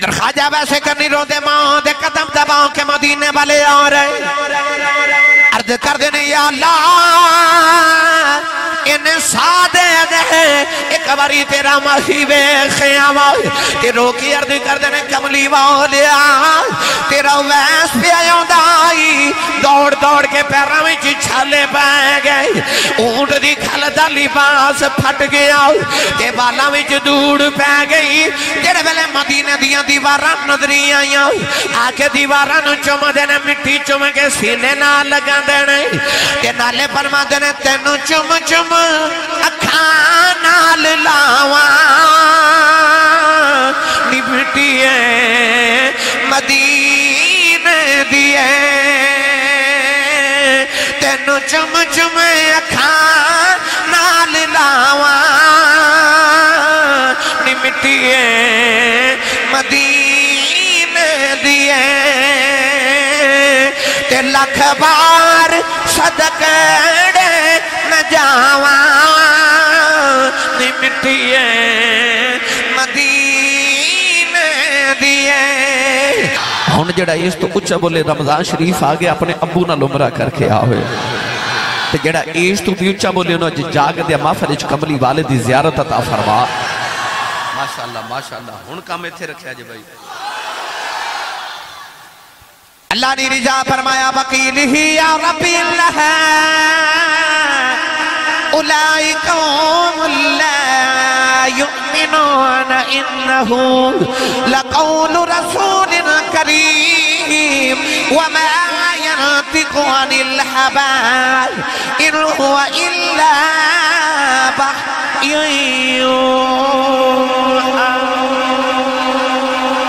ادھر خواجہ ویسے کرنی رو دے ماں دے قدم دباؤں کے مدینے والے آ رہے عرض کر دینے یا اللہ انہیں سادے دے ایک باری تیرا ماہی بے خیامہ تیرو کی عرض کر دینے کملی والیا تیرا ویس پہ آیوں دائی دوڑ دوڑ کے پیرہ میں چھالے پہ گئے اونٹ دی کھلتا لباس پھٹ گیا تے بالا میں دوڑ پہ گئی جڑے ویلے مدینہ دیاں دیواران نظری آئیاں آکے دیواران چوم دینے مٹی چوم کے سینے نہ لگا دینے تے نالے فرما دینے تینو چوم چوم اکھانا لاواں نمٹیے مدینے دیے تینو چم چم اکھانا لاواں نمٹیے مدینے دیے تے لکھ بار صدقے نہ جاواں نمٹیے مدینے دیے ہون جڑا اس تو کچھ بولے رمضان شریف آگے اپنے ابو نہ لمرہ کر کے آوے تو جڑا اس تو بھی اچھا بولے انہوں جاگ دیا مافرج کملی والدی زیارت عطا فرما ماشاءاللہ ہون کام تھے رکھیا جی بھائی اللہ نے رجا فرمایا وقیلہی یا ربی اللہ اولائی قوم لا یؤمنون انہو لقول رسول کریم وما ينطق عن الهوى ان هو الا وحی یوحی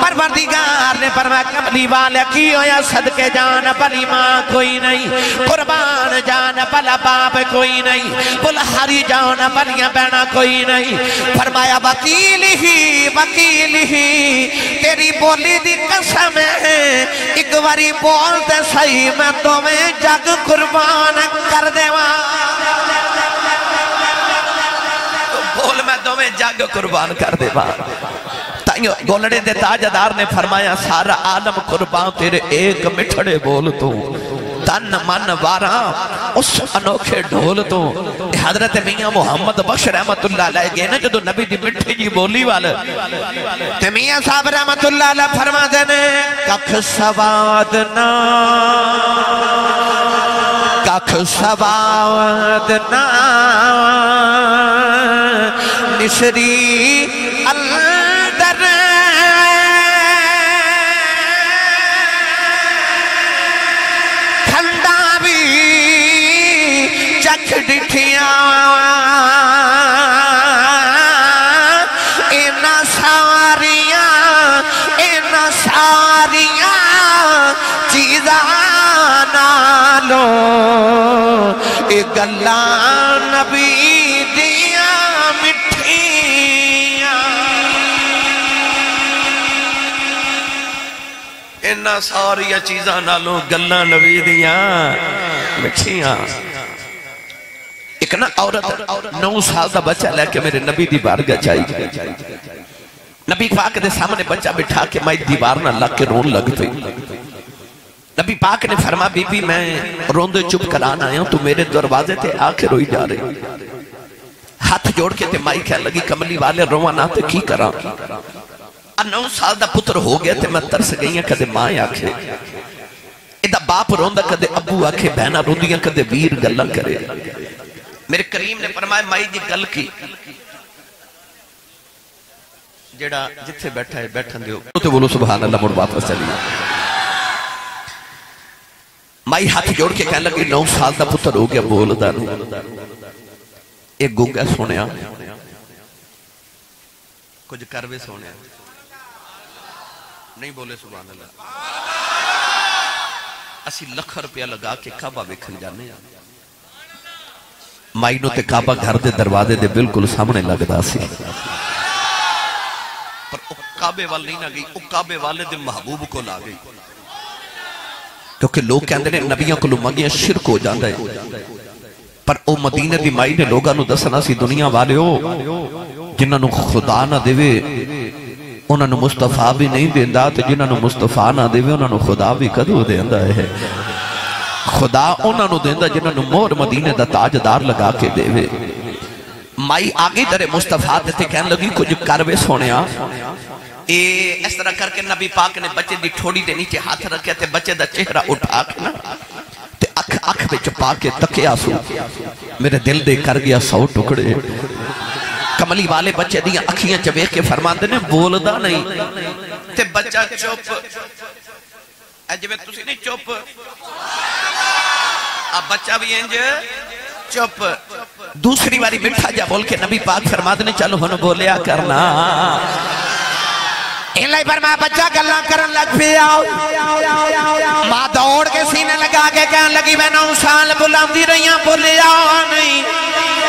پروردگار نے فرمایا کملی والے کی ہویا صدقے جان بلی ماں کوئی نہیں قربان جان بلا باپ کوئی نہیں بلہاری جان بلیاں بہنا کوئی نہیں فرمایا وکیل ہی تیری بولی دی قسم ہے ایک باری بولتے صحیح میں تمہیں جگ قربان کر دے بول میں تمہیں جگ قربان کر دے گولڑے دے تاجدار نے فرمایا سارا عالم قربان تیرے ایک مٹھڑے بول تو تن من وارا اس انوکھے ڈھول تو حضرت میاں محمد بخش رحمت اللہ علیہ گئے نا جو نبی دی مٹھی جی بولی والے تے میاں صاحب رحمت اللہ علیہ فرما دینے ککھ سوادنا نشری اندر کھنڈا بھی چکھ ڈٹھیاں ساریاں چیزاں نالو اے گلاں نبی دیاں مٹھیاں اینا ساریاں چیزاں نالو گلاں نبی دیاں مٹھیاں ایک نا عورت 9 سال دا بچہ لے کے میرے نبی دی بارگاہ چاہیے نبی پاک دے سامنے بچہ بٹھا کے میں دیوار نہ لگ کے رون لگ پئی نبی پاک نے فرما بی بی میں روندے چپ کران آیا ہوں تو میرے دروازے تے آ کے روئی جا رہے ہاتھ جوڑ کے تے مائی کہہ لگی کملی والے روانا تے کی کرا 9 سال دا پتر ہو گیا تے میں ترس گئی ہیں کدے ماں آکھے ادھا باپ روندہ کدے ابو آکھے بہنا روندیاں کدے ویر گلہ کرے میرے کریم نے فرمایا مائی جی گل کی جڑا جتھے بیٹھا ہے بیٹھن دیو تو بولو سبحان اللہ مڑ واپس چلیے مائی ہاتھ جوڑ کے کہنے لگی 9 سال دا پتر ہو گیا بول دا ایک گونگا سونیا کچھ کروے سونیا نہیں بولے سبحان اللہ اسی لکھ روپیہ لگا کے کعبہ بکھن جانے مائی نو تے کعبہ گھر دے دروازے دے بالکل سامنے لگ دا سی پر کعبے والے نہیں نہ گئی کعبے والے دے محبوب کو لا گئی کیونکہ لوگ کہندے نے نبیوں کو منگیاں شرک ہو جاندہ ہے پر او مدینہ دی مائی نے لوگاں نو دسنا سی دنیا والے ہو جنہاں نو خدا نہ دے انہوں نے مصطفیٰ بھی نہیں دیندہ تو جنہوں نے مصطفیٰ نہ دے انہوں نے خدا بھی کدو دیندہ ہے خدا انہوں نے دیندہ جنہوں نے مور مدینے دا تاجدار لگا کے دے مائی آگے در مصطفیٰ دیتے کہنے لگی کچھ کروے سونیا اس طرح کر کے نبی پاک نے بچے دی ٹھوڑی دے نیچے ہاتھ رکھے تھے بچے دا چہرہ اٹھا کے نا تے اکھ پہ چپا کے تکیا سو میرے دل دے کر گیا 100 ٹکڑے کملی والے بچے دیا اکھیاں چبے کے فرماندے نے بولدا نہیں تے بچہ چپ اجوے تسی نہیں چپ اب بچہ بھی انج چپ دوسری باری مٹھا جا بول کے نبی پاک فرماندے نے چلو ہن بولیا کرنا اللہ فرمایا بچہ گلاں کرن لگ پیا ماں دوڑ کے سینے لگا کے کہنے لگی میں 9 سال بلاندی رہیاں بولیا نہیں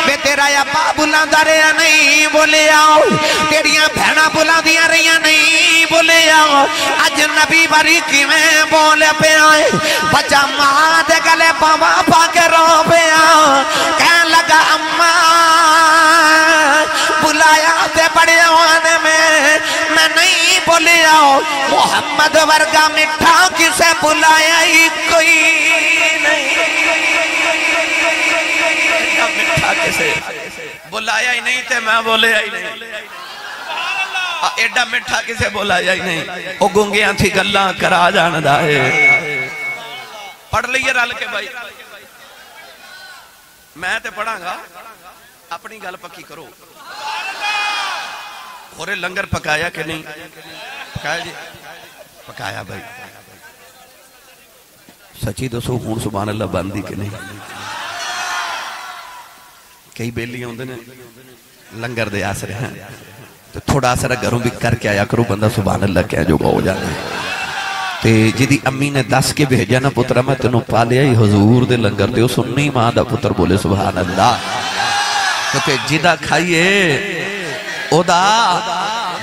بے تیرا یا با بلاندا رہیا نہیں بولیا تیریاں بہنا بلاندیاں رہیاں نہیں بولیا اج نبی باری کی میں بولے پہ آئے بچہ ماں دے گلے پاوا پا کے رو پیا کہنے لگا اماں بلایا تے بڑے آنے میں نہیں بولیا محمد ورگا مٹھا کسے بلایا ہی کوئی نہیں مٹھا کسے بلایا ہی نہیں تے میں بولیا ہی نہیں ایڈا مٹھا کسے بلایا ہی نہیں او گونگیاں تھی گلاں کرا جاندہ ہے پڑھ لئیے رل کے بھائی میں تے پڑھاں گا اپنی گل پکی کرو خورے لنگر پکایا کہ نہیں پکایا جی پکایا بھائی سچی دسو ہون سبحان اللہ باندھی کہ نہیں کئی بیلی ہوندے نے لنگر دے آسرے ہیں تو تھوڑا آسرہ گھروں بھی کر کے آیا کرو بندہ سبحان اللہ کیا جو ہو جانا ہے تے جدی امی نے 10 کے بھیجا نا پترہ میں تنوں پا لیا ہی حضور دے لنگر دے سننی ماں دا پتر بولے سبحان اللہ تو تے جدہ کھائیے او دا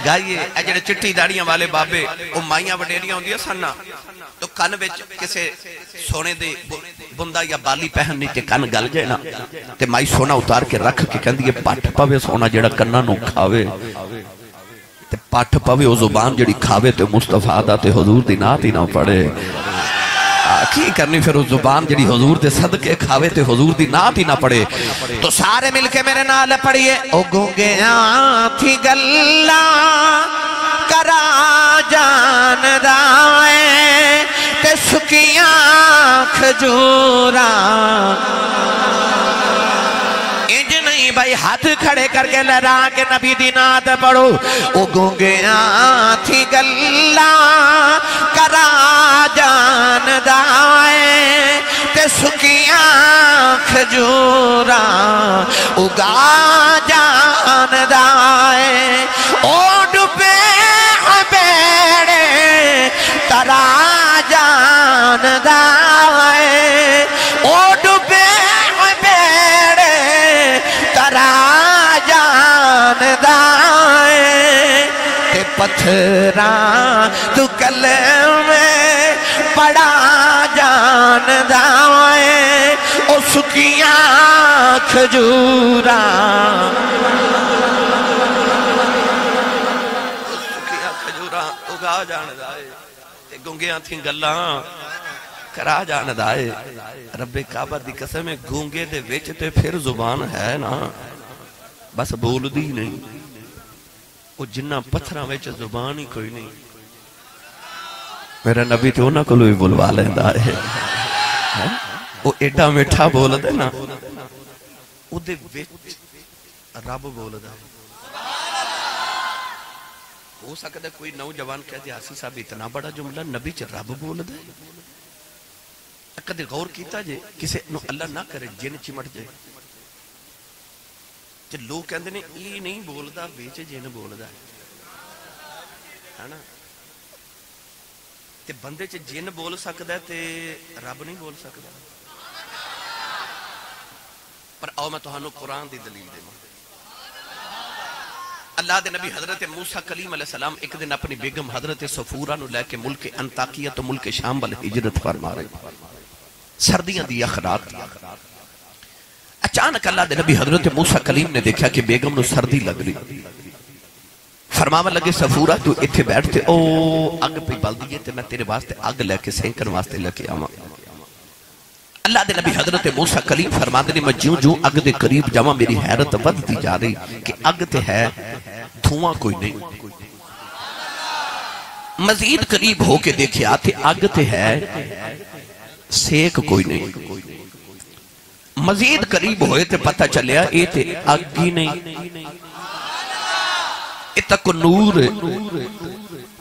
گائیے اجڑے چٹی داڑیاں والے بابے او مائیاں وڈیریاں ہوندی سننا تو کن وچ کسے سونے دے بندہ یا بالی پہن نیچے کن گل جائے نا تے مائی سونا اتار کے رکھ کے کہندی ہے پٹ پاوے سونا جڑا کنہ نو کھاوے تے پٹ پاوے او زبان جڑی کھاوے تے مصطفیٰ دا تے حضور دی نات ہی نہ پڑے کی کرنی پھر اس زبان جڑی حضور دے صدقے کھاوے تے حضور دی نات ہی نہ پڑے تو سارے مل کے میرے نال پڑھئے او گونگیاں تھی گلا کرا جان دائے تے سکیاں کھجورا انج نہیں بھائی ہاتھ کھڑے کر کے لہرا کے نبی دی نات پڑھو او گونگیاں تھی گلا کرا جان دائے تے سکیاں کھجورا اگا جان دائے او ڈبے بیڑے ترا جان دائے او ڈبے بیڑے ترا جان دائے تے پتھراں تو کلمے پڑا جان دائے او سکیاں کھجورا سکیاں کھجورا اگا جان دائے تے گونگیاں تھیں گلاں کرا جان دائے رب کعبہ دی قسم ہے گونگے دے وچ تے پھر زبان ہے نا بس بول دی نہیں وہ جنہ پتھراں وچ زبان ہی کوئی نہیں میرا نبی تو انہاں کو بھی بلوا لیندہ ہے وہ ایڈا میٹھا بول دے نا او دے وچ رب بول دے ہو سکتا ہے کوئی نوجوان کہہ دے آسی صاحب اتنا بڑا جملہ نبی چ رب بول دے کدے غور کیتا جے کسے نو اللہ نہ کرے جن چمٹ جائے جے لوگ کہندے نے یہ نہیں بولدا وچ جن بولدا ہے نا تے بندے چ جن بول سکدا ہے تے رب نہیں بول سکدا پر آؤ میں تہانوں قرآن دی دلیل دیواں اللہ دے نبی حضرت موسیٰ کلیم علیہ السلام ایک دن اپنی بیگم حضرت صفورہ نو لے کے ملک انطاکیہ تو ملک شام والے ہجرت فرما رہے سردیاں دی اخرات اچانک اللہ دے نبی حضرت موسیٰ کلیم نے دیکھا کہ بیگم نو سردی لگ رہی فرماون لگے صفورہ تو اتھے بیٹھتے او اگ پہ بل دیئے تے میں تیرے واسطے اگ لے کے سینکن واسطے لے کے آواں اللہ دے نبی حضرت موسیٰ کلیم فرما دے میں جیوں جیوں اگ دے قریب جاواں میری حیرت ودتی جا رہی کہ اگ تے ہے دھواں کوئی نہیں مزید قریب ہو کے دیکھے آتے اگ تے ہے سیک کوئی نہیں مزید قریب ہوئے تے پتہ چلیا اے تے اگ ہی نہیں اتنا کو نور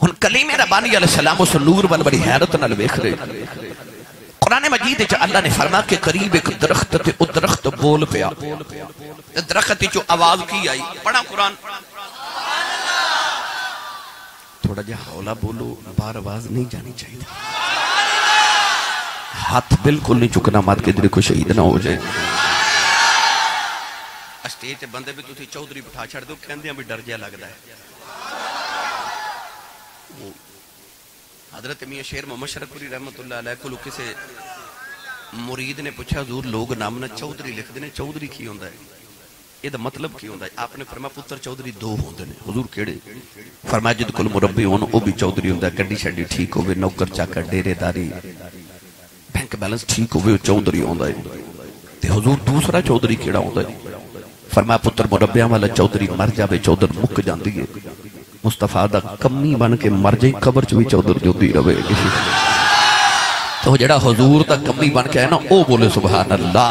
ہن کلیم ربانی علیہ السلام اس نور بل بڑی حیرت نال ویکھ رہے قرآن مجید جو اللہ نے فرما کہ قریب ایک درخت تے او درخت بول پیا درخت جو آواز کی آئی پڑھا قرآن تھوڑا جا حولا بولو بار آواز نہیں جانی چاہیے ہاتھ بالکل نہیں چکنا مات کے دل کو شہید نہ ہو جائے اسٹیج تے بندے بھی تو تھی چودری بٹھا چھڑ دو کہندے ہیں بھی ڈر جیا لگ دا ہے حضرت میاں شیر محمد شرف پوری رحمت اللہ علیہ کو کسے مرید نے پوچھا حضور لوگ نامنا چودری لکھ دینے چودری کی ہوندہ ہے یہ دا مطلب کی ہوندہ ہے آپ نے فرمایا پتر چودری دو ہوندے نے حضور کیڑے فرمایا جد کل مربی ہونا وہ بھی چودری ہوندہ ہے گڑی شڑی ٹھیک ہوئے نوکر چاکر ڈیرے داری بینک بیلنس ٹھیک ہوئے چودری ہوندہ ہے تے حضور دوسرا چودری کیڑا ہوندہ ہے فرمایا پتر مربیاں والا چودری مر جاوے چودر مک جاندی ہے مصطفیٰ دا کمی بن کے مر جائیں قبر چوی چودر جو دی روے تو جڑا حضور دا کمی بن کے ہے نا او بولے سبحان اللہ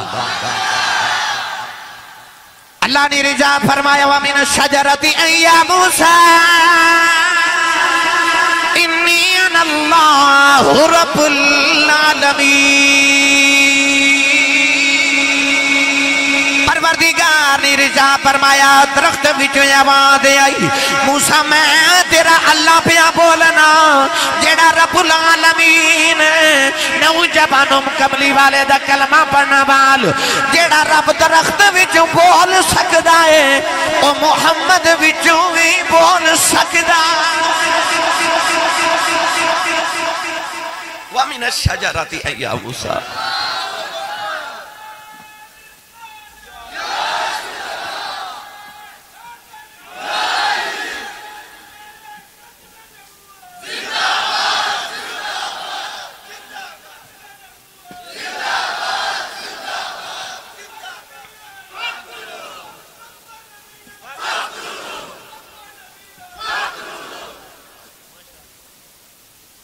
اللہ نے رجا فرمایا وَمِنَ الشَّجَرَةِ أَن يَا مُوسَىٰ إِنِّي أَنَا اللَّهُ رَبُّ الْعَالَمِينَ پروردگار نے رجا فرمایا درخت وچوں آواز آئی موسیٰ میں تیرا اللہ پیا بولنا جیڑا رب العالمین نوجوانوں کملی والے دا کلمہ پڑھنا وال جیڑا رب درخت وچوں بول سکدا ہے او محمد وچوں بھی بول سکدا وَمِنَ الشَّجَرَةِ أَن يَا مُوسَىٰ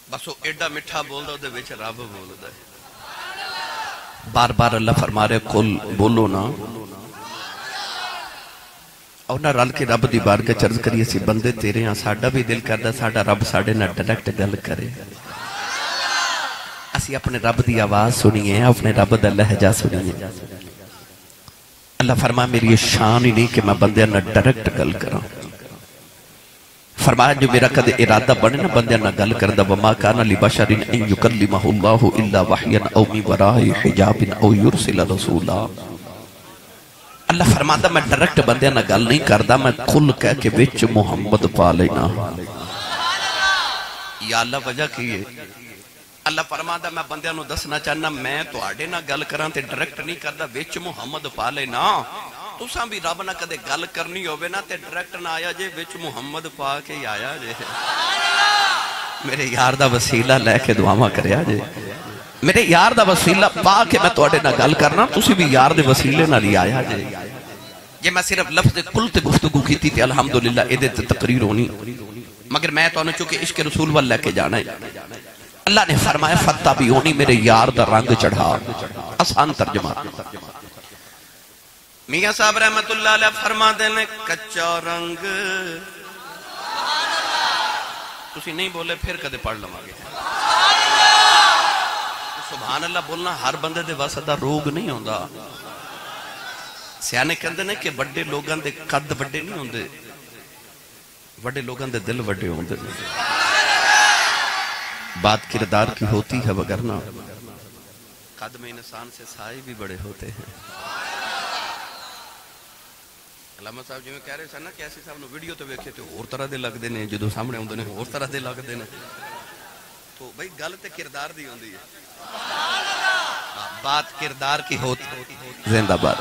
بس وہ ایڈا مٹھا بول دا دے ویچ رب بول دا ہے بار بار اللہ فرما رہے کل بولو نا اور نہ رل کے رب دی بار کے چرز کریے سی بندے تیرے ہاں ساڑھا بھی دل کردہ ساڑھا رب ساڑھے نہ ڈائریکٹ گل کرے اسی اپنے رب دی آواز سنیے اپنے رب دا لہجہ سنیے اللہ فرما میری یہ شان ہی نہیں کہ میں بندے نہ ڈائریکٹ گل کروں فرمایا جو میرا کدے ارادہ بنے نا بندے نہ گل کردہ وما کانا لبشر ان یکلمہ اللہ الا وحیا او من وراء حجاب او یرسل رسولا اللہ فرماتا میں ڈائریکٹ بندے نہ گل نہیں کردہ میں کھل کہہ کے وچ محمد پا لینا یا اللہ وجہ کیے اللہ فرماتا میں بندے نو دسنا چاہنا میں تو آڑے نہ گل کران تے ڈائریکٹ نہیں کردہ وچ محمد پا لینا تو ساں بھی رب نہ کدے گل کرنی ہوئے نا تے ڈائریکٹ نہ آیا جے وچ محمد پا کے ہی آیا جے میرے یار دا وسیلہ لے کے دعاواں کریا جے میرے یار دا وسیلہ پا کے میں توڑے نہ گل کرنا تسی بھی یار دے وسیلے نہ لی آیا جے یہ میں صرف لفظ کل تے گفتگو کی تھی الحمدللہ ایدے تے تقریر ہونی مگر میں تو انہوں چونکہ عشق رسول واللہ کے جانا ہے اللہ نے فرمایا فتح بھی ہونی میرے یار دا رنگ چڑھا آسان ترجمہ میاں صاحب رحمت اللہ علیہ فرما دینے کچا رنگ تسی نہیں بولے پھر کدے پڑھ لما گے سبحان اللہ بولنا ہر بندے دے واسطہ روگ نہیں ہوندہ سیانے کہندے نے کہ بڑے لوگاں دے قد بڑے نہیں ہوندے بڑے لوگاں دے دل بڑے ہوندے بات کردار کی ہوتی ہے وگرنہ قد میں انسان سے سائے بھی بڑے ہوتے ہیں علامہ صاحب جی میں کہہ رہے سن کہ ایسی صاحب نے ویڈیو تو ویکھے تے اور طرح دے لگ دینے جدو سامنے ہوندے نے اور طرح دے لگ دینے تو بھئی گل تے کردار دی ہوندی ہے بات کردار کی ہوتی زندہ باد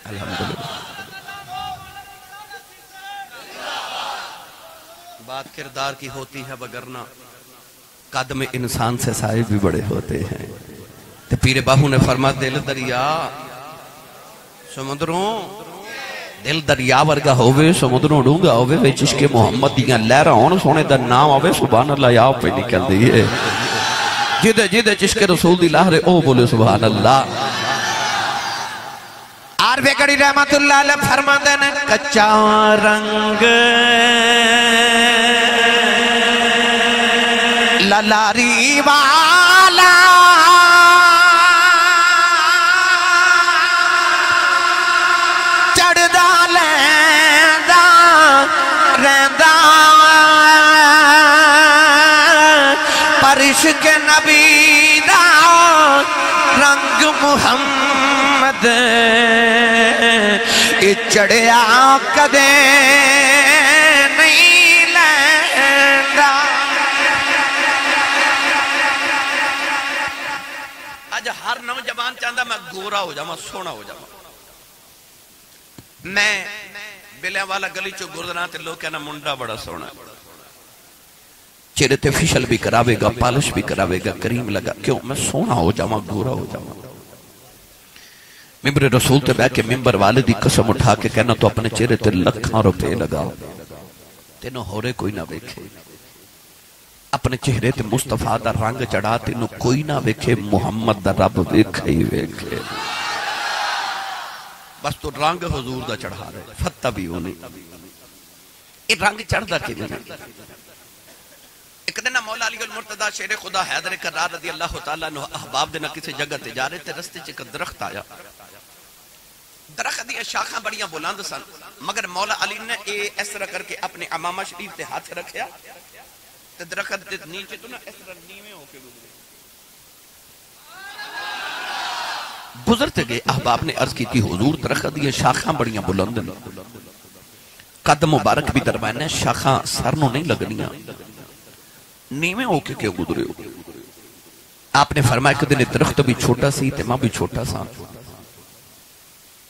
الحمدللہ۔ بات کردار کی ہوتی ہے وگرنہ قد میں انسان سے سائے بھی بڑے ہوتے ہیں۔ تو پیر باہو نے فرما دل دریا سمندروں دل دریا ورگا ہووے سمندروں ڈونگا ہووے وے چشک محمد دیاں لہرہ ہون سونے دا نام آوے سبحان اللہ یا پہ نکل دیئے جدے جدے چشک رسول دی لہرے او بولے سبحان اللہ۔ عارف گڑی رحمت اللہ علیہ فرما دینے کچا رنگ للاری والا چڑھ لیندہ رہندہ پر عشق نبی دا رنگ محمد چڑھیا کدے نہیں لیندہ۔ آج ہر نوجوان چاہتا میں گورا ہو جاؤں سونا ہو جاؤں۔ میں بلیاں والا گلی چو گردنا تے لوگ کہنا منڈا بڑا سونا چہرے تے فیشل بھی کراوے گا پالش بھی کراوے گا کریم لگا کیوں میں سونا ہو جاؤں گورا ہو جاؤں۔ ممبر رسول تے بیٹھ کے ممبر والے دی قسم اٹھا کے کہنا تو اپنے چہرے تے لکھاں روپے لگا تینوں ہو رہے کوئی نہ بیکھے اپنے چہرے تے مصطفیٰ دا رنگ چڑھا تینوں کوئی نہ بیکھے محمد دا رب بیکھے ہی بیکھے بس تو رنگ حضور دا چڑھا رہے فتح بھی ہونی یہ رنگ چڑھ دا کی نہیں۔ ایک دن مولا علی المرتضی شیر خدا حیدر کرار رضی اللہ تعالیٰ عنہ احباب دینا کسی جگہ تے جا رہے تے رستے چکا درخت آیا درخت دیا شاخاں بڑیاں بلند سن مگر مولا علی نے اس طرح کر کے اپنے امامہ شریف تے ہاتھ رکھیا تے درخت تے نیچے تو نا اس طرح نیمے ہو کے گزرتے گئے احباب نے عرض کی تھی حضور درخت دیا شاخاں بڑیاں بلند قد مبارک بھی درمیان ہے شاخاں سرنوں نہیں لگنیاں نیمے ہو کے کیوں گزرے ہو؟ آپ نے فرمایا کہ دن درخت بھی چھوٹا سی تے ماں بھی چھوٹا سا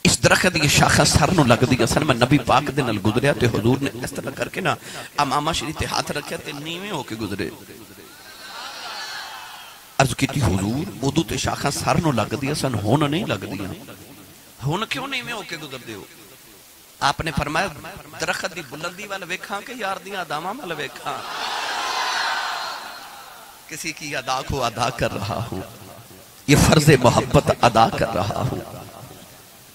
اس درخت یہ شاخہ سرنوں لگ دیا سن میں نبی پاک دن گزریا تے حضور نے اس طرح کر کے نا امامہ شریف تے ہاتھ رکھیا تے نیمے ہو کے گزرے عرض کی تھی حضور وضو تے شاخہ سرنوں لگ دیا سن ہون نہیں لگ دیا ہون کیوں نیمے ہو کے گزر دے ہو؟ آپ نے فرمایا درخت دی بلندی والا ویکھاں کہ یار دیاں داماں والا ویکھاں کسی کی ادا کو ادا کر رہا ہوں یہ فرض محبت ادا کر رہا ہوں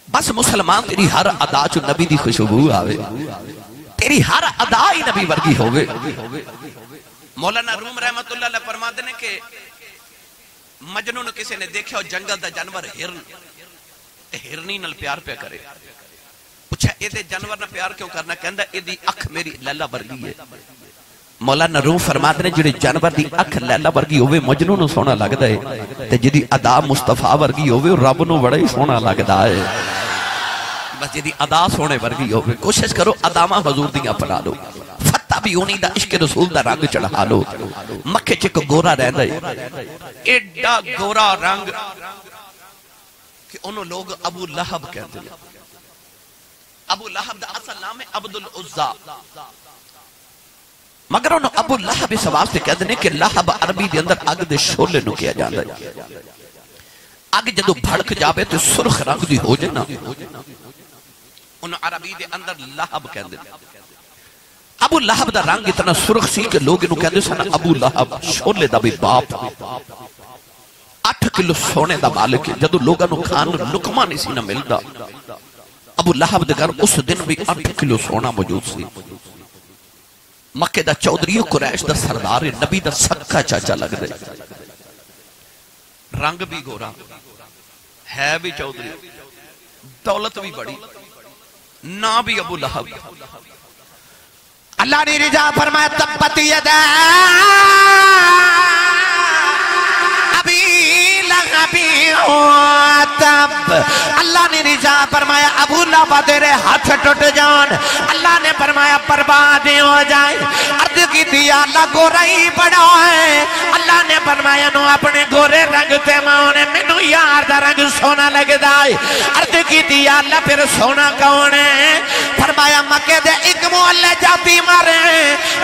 بس مسلمان تیری ہر ادا چو نبی دی خوشبو آوے تیری ہر ادا ہی نبی ورگی ہوئے۔ مولانا روم رحمت اللہ علیہ فرما دینے کہ مجنون کسی نے دیکھا جنگل دا جانور ہرنی نل پیار پہ کرے پوچھا اے دے جانور نہ پیار کیوں کرنا کہندا اے دی اکھ میری لیلا ورگی ہے۔ مولانا روم فرماتے ہیں جڑے جانور دی اکھ لیلا ورگی ہوئے مجنوں نو سونا لگدا ہے تے جدی ادا مصطفیٰ ورگی ہوئے رب نو بڑا ہی سونا لگدا ہے بس جدی ادا سونے ورگی ہوئے کوشش کرو ادامہ حضور دیاں اپنا لو فتح بھی ہونی دا عشق رسول دا رنگ چڑھا لو۔ مکے چک گورا رہندا ہے ایڈا گورا رنگ کہ انہوں لوگ ابو لہب کہتے ہیں ابو لہب دا اصل نام ہے عبد العزا مگر انہوں ابو لہب اس واسطے کہتے ہیں کہ لہب عربی دے اندر اگ دے شولے نو کیا جاندہ ہے اگ جدو بھڑک جاوے تو سرخ رنگ دی ہو جنا انہوں عربی دے اندر لہب کہتے ہیں ابو لہب دا رنگ اتنا سرخ سی کہ لوگ انہوں کہتے ہیں ابو لہب شولے دا بھی باپ 8 کلو سونے دا مالک ہے جدو لوگاں نو کھان لکمہ نہیں سی نہ ملدا ابو لہب دے گھر اس دن بھی 8 کلو سونا موجود سی مکہ دا چودری قریش دا سردار نبی دا سکا چاچا لگ دے رنگ بھی گورا ہے بھی چودری دولت بھی بڑی نا بھی ابو لہب اللہ نے رجا فرمایا تبت یدا ابی لہبی تب اللہ نے رجا فرمایا ابو لہب تیرے ہاتھ ٹوٹ جان اللہ نے فرمایا برباد ہو جائے عرض کی دیا اللہ گورا ہی بڑا ہے اللہ نے فرمایا نو اپنے گورے رنگ تے ماؤنے مینو یار دا رنگ سونا لگ دائے عرض کی دیا اللہ پھر سونا کون ہے فرمایا مکے دے ایک محلے جاتی مارے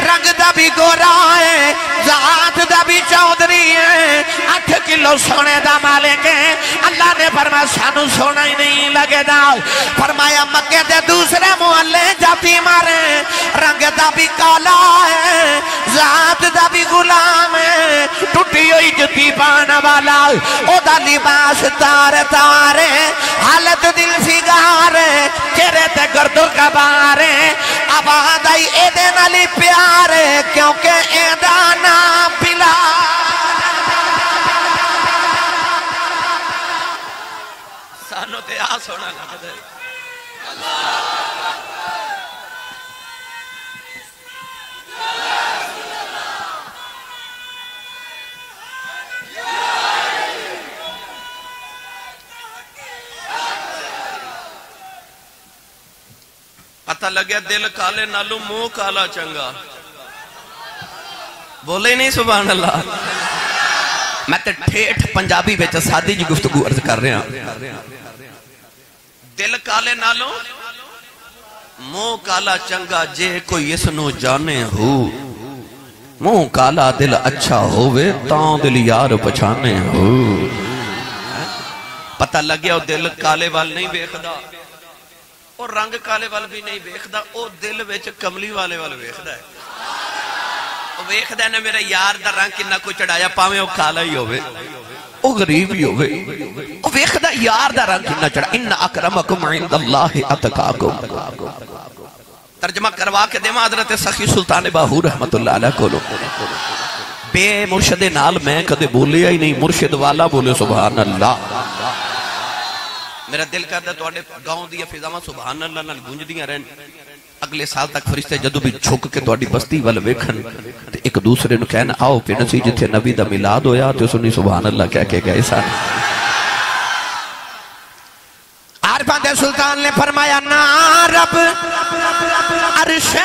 رنگ دا بھی گورا ہے ذات دا بھی چودری ہے 8 کلو سونے دا مالک ہے اللہ نے فرمایا سانو سونا ہی نہیں لگے دا فرمایا مکے دے دوسرے محلے جاتی مارے رنگ دا بھی کالا ہے ذات دا بھی غلام ہے ٹوٹی ہوئی جتی پانا والا او دا لباس تار تارے حالت دل فگارے چہرے تے گردو کبارے آباد آئی ایدے نالی پیارے کیونکہ ایدہ نام پلا سانو تے آس ہونا لگ دے پتہ لگیا دل کالے نالو منہ کالا چنگا بولے نہیں سبحان اللہ میں تے ٹھیٹھ پنجابی بیچ سادی جی گفتگو عرض کر رہے ہیں دل کالے نالو منہ کالا چنگا جے کوئی اس نو جانے ہو منہ کالا دل اچھا ہوئے تاں دل یار پچھانے ہو پتہ لگیا دل کالے وال نہیں بیخدا اور رنگ کالے وال بھی نہیں بیخدا او دل ویچ کملی والے وال بیخدا ہے او بیخدا ہے نا میرا یار دا رنگ کنہ کو چڑھایا پاویں او کالا ہی ہوئے او غریب ہی ہوئے او بیخدا یار دا رنگ کنہ چڑھا ان اکرمکم عند اللہ اتقاکم ترجمہ کروا کے دیما حضرت سخی سلطان باہور رحمت اللہ علیہ کو بے مرشد نال میں کدے بولیا ہی نہیں مرشد والا بولے سبحان اللہ میرا دل کرتا تو آڑے گاؤں دیا فضاوہ سبحان اللہ نال گونج دیا رہن اگلے سال تک فرشتے جدو بھی چھک کے تو آڑی بستی والا ویکھن ایک دوسرے نو کہنا آؤ پہ نسی جتھے نبی دا ملاد ہویا تو سنی سبحان اللہ کیا کہ گئے سان عارفان دے سلطان نے فرمایا نا رب عرش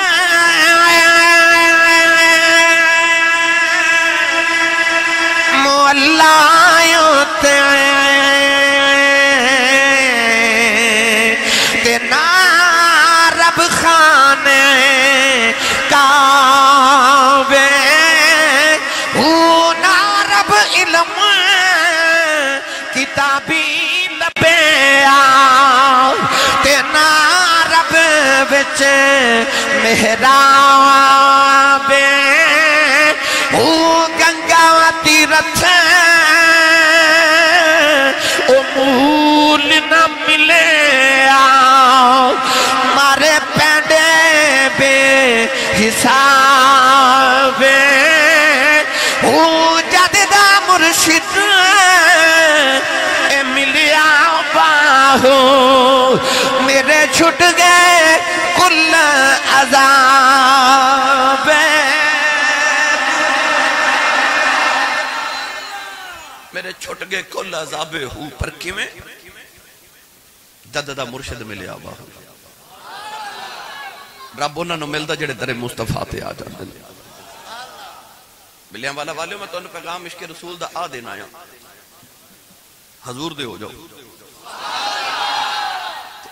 مولا تے خانے کعبے اونا رب علم کتابی لبے آؤ تینا رب بچ محرابے او گنگا تیرتھ او مول نہ ملے آؤ مارے پینڈے بے حساب او جددہ مرشد اے ملیا باہو میرے چھٹ گئے کل عذاب میرے چھٹ گئے کل عذاب ہو پر کیویں جددہ مرشد ملیا باہو رب انہوں نے ملتا جڑے در مصطفیٰ تے آ جاندے ملیاں والا والیوں میں تو انہوں پیغام عشق رسول دا آ دینا آیا حضور دے ہو جاؤ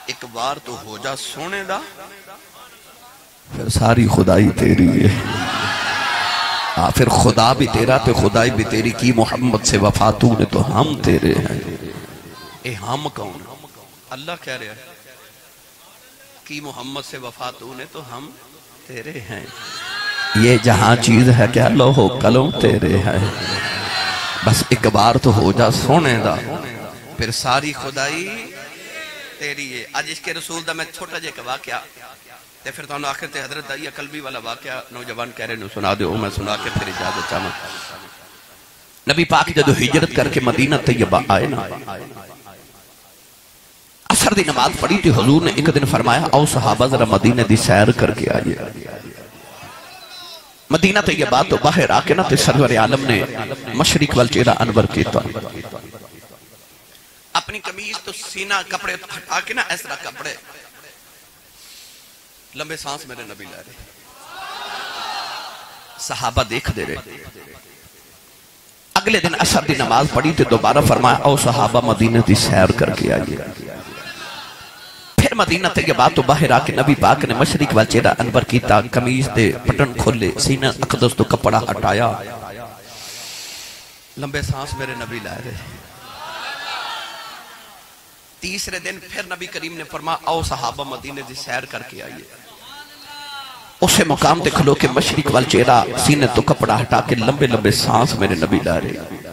ایک بار تو ہو جا سونے دا پھر ساری خدائی تیری ہے پھر خدا بھی تیرا تے خدائی بھی تیری کی محمد سے وفاتوں نے تو ہم تیرے ہیں اے ہم کون اللہ کہہ رہے ہیں کی محمد سے وفاتوں نے تو ہم تیرے ہیں یہ جہاں چیز ہے کیا لوہو قلم تیرے ہیں بس ایک بار تو ہو جا سونے دا پھر ساری خدائی تیری ہے آج عشق رسول دا میں چھوٹا جے کا واقعہ تے پھر تو آخر تے حضرت دائیہ قلبی والا واقعہ نوجوان کہہ رہے نو سنا دے میں سنا کے پھر اجازت چاہوں نبی پاک جدو ہجرت کر کے مدینہ طیبہ آئے نا عصر دی نماز پڑھی تھی حضور نے ایک دن فرمایا آؤ صحابہ ذرا مدینہ دی سیر کر کے آئیے مدینہ طیبہ تو باہر آکے نا تے سرور عالم نے مشرق والچیرہ انور کیتا اپنی قمیض تو سینہ کپڑے ہٹا کے نا ایسا کپڑے لمبے سانس میرے نبی لے رہے صحابہ دیکھ دے رہے. اگلے دن عصر دی نماز پڑھی تو دوبارہ فرمایا او صحابہ مدینہ دی سیر کر کے آئیے. پھر مدینہ تے کے بعد تو باہر آکے نبی پاک نے مشرق وال چہرہ انور کیتا, قمیض دے بٹن کھولے, سینہ اقدس تو کپڑا ہٹایا, لمبے سانس میرے نبی لائے رہے. تیسرے دن پھر نبی کریم نے فرمایا او صحابہ مدینہ دی سیر کر کے آئیے. اسے مقام تے کھلو کے مشرق وال چہرہ سینے تو کپڑا ہٹا کے لمبے لمبے سانس میرے نبی لائے رہے.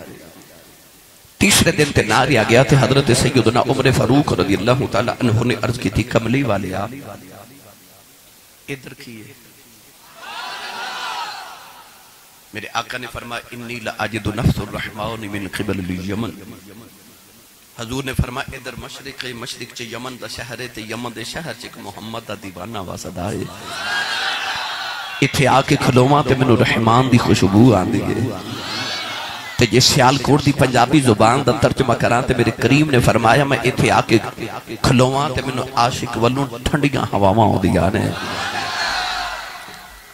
تیسرے دن تے ناری آ گیا تھے. حضرت سیدنا عمر فاروق رضی اللہ تعالیٰ عنہ نے عرض کی تھی کملی والے آپ ادھر کیے. میرے آقا نے فرمایا انی لأجد نفس الرحمن من قبل الیمن. حضور نے فرمایا ادھر مشرق چے یمن دا شہر تے یمن دے شہر چے محمد دا دیوانہ واسدہ ہے. اتھے آکے کھلوماں تے منو رحمان دی خوشبو آن دیئے. تے جس سیالکوٹ دی پنجابی زبان دا ترجمہ کران تے میرے کریم نے فرمایا میں اتھے آکے کھلوماں تے منو عاشق ولوں ٹھنڈیاں ہواواں ہو دیا نے.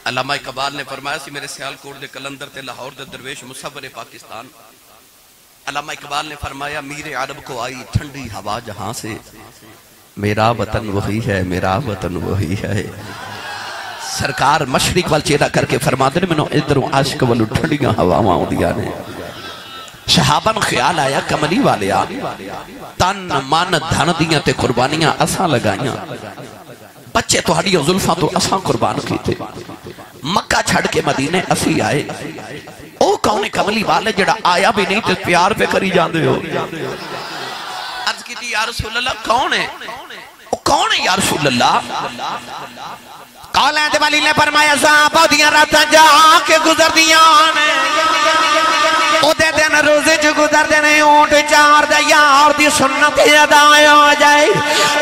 علامہ اقبال نے فرمایا سی میرے سیالکوٹ دے کلندر تے لاہور دے درویش مصور پاکستان. علامہ اقبال نے فرمایا میر عرب کو آئی ٹھنڈی ہوا جہاں سے, میرا وطن وہی ہے میرا وطن وہی ہے. سرکار مشرق وال چہرہ کر کے فرما دے منو ادھروں عاشق ولوں ٹھنڈیاں ہواواں ہو دیا نے. صحابہ نو خیال آیا کملی والے آ تن من دھن دیاں تے قربانیاں اساں لگائیاں, بچے تو ہڈیاں زلفاں تو اساں قربان کیتے, مکہ چھڑ کے مدینے اسی آئے. او کون کملی والے جڑا آیا بھی نہیں تے پیار پہ کری جاندے ہو. عرض کی تھی یا رسول اللہ کون ہے, او کون ہے یا رسول اللہ. قولین والی نے فرمایا صحابہ دیاں راتاں جا کے گزر دیاں نے, او دے دن روزے جو گزر دینے اونٹ چار دے یار دی سنت ادا ہو جائے.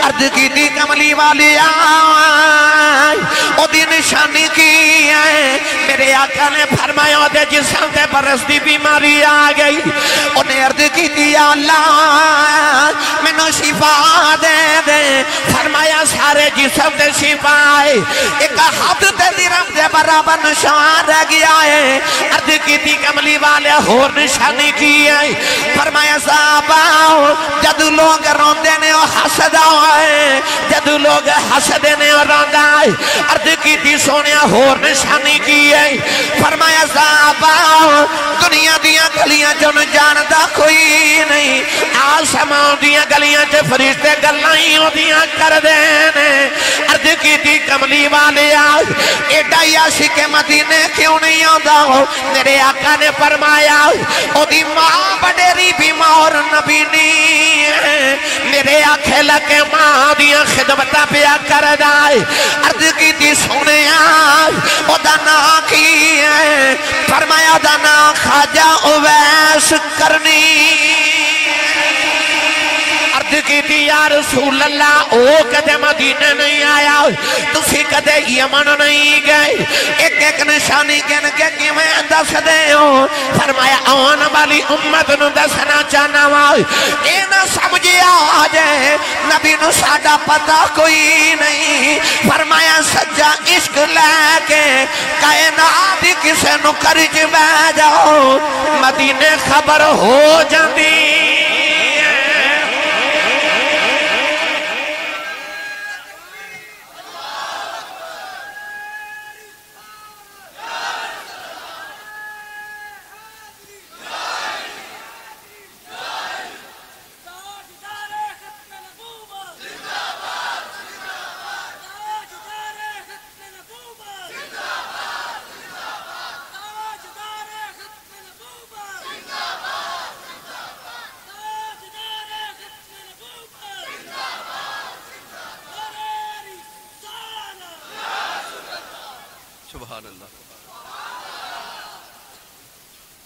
عرض کی دی کملی والی آئی او دی نشانی کی ہے. میرے آقا نے فرمایا او دے جسم تے برس دی بیماری آ گئی. انہیں عرض کی دی اللہ منو شفا دے دے. فرمایا سارے جسم دے شفا آئے, ایک ہاتھ تے درم دے برابر نشان رہ گیا ہے. عرض کی دی کملی والے اور نشانی کی ہے. فرمایا صحابہ جدو لوگ روندے نے اور حسد آئے, جدو لوگ حسد نے اور روندہ آئے. عرض کی دی سونیا اور نشانی کی ہے. فرمایا صحابہ دنیا دیاں گلیاں جو نہ جاندہ کوئی نہیں, آسمان دیاں گلیاں چے فرشتے گلائیوں دیاں کر دینے. عرض کی دی کملی والے آئے ایڈا عاشق مدینے کیوں نہیں آندہ ہو. میرے آقا نے فرمایا او دی ماں بڑیری بیمار نبی نہیں ہے, میرے آنکھیں لگے ماں دیاں خدمتہ پیا کر دائے. عرض کی دی سونے آئے او دانا کی ہے. فرمایا دانا خواجہ اویس کرنی. عرض کی دی یا رسول اللہ او کدے مدینہ نہیں آیا, تسی کدے یمن نہیں گئے, ایک ایک نشانی گن کے کیویں دس دے ہو. فرمایا آن والی امت نو دسنا چاہنا وائی اے نہ سمجھیا آجے نبی نو ساڑا پتہ کوئی نہیں. فرمایا سجا عشق لے کے کائنات کسے نو کرج بہ جاؤ, مدینے خبر ہو جاندی. سبحان اللہ.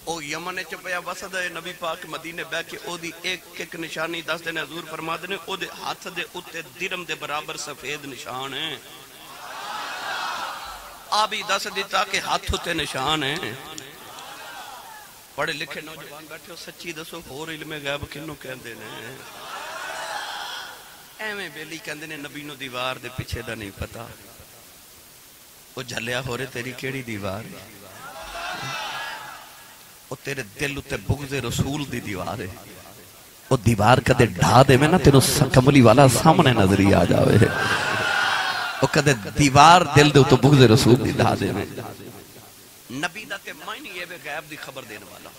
او یمن چپیا وسد ہے نبی پاک مدینے بے کے او دی ایک ایک نشانی دس دینے. حضور فرما دینے او دے ہاتھ دے اتے درم دے برابر سفید نشان ہیں. آبی دس دیتا کہ ہاتھ اتے نشان ہیں. پڑھے لکھے نوجوان بیٹھے ہو سچی دسو اور علم غیب کنوں کہندے نے. ایویں بیلی کہندے نے نبی نو دیوار دے پیچھے دا نہیں پتا. وہ جھلیا ہو رہے تیری کیڑی دیوار. وہ تیرے دل تے بغض رسول دی دیوار ہے، وہ دیوار کدے ڈھا دے میں نا تینوں کملی والا سامنے نظری آ جاوے، وہ کدے دیوار دل دے تو بغض رسول دی ڈھا دے میں۔ نبی دا تے معنی یہ بے غیب دی خبر دینے والا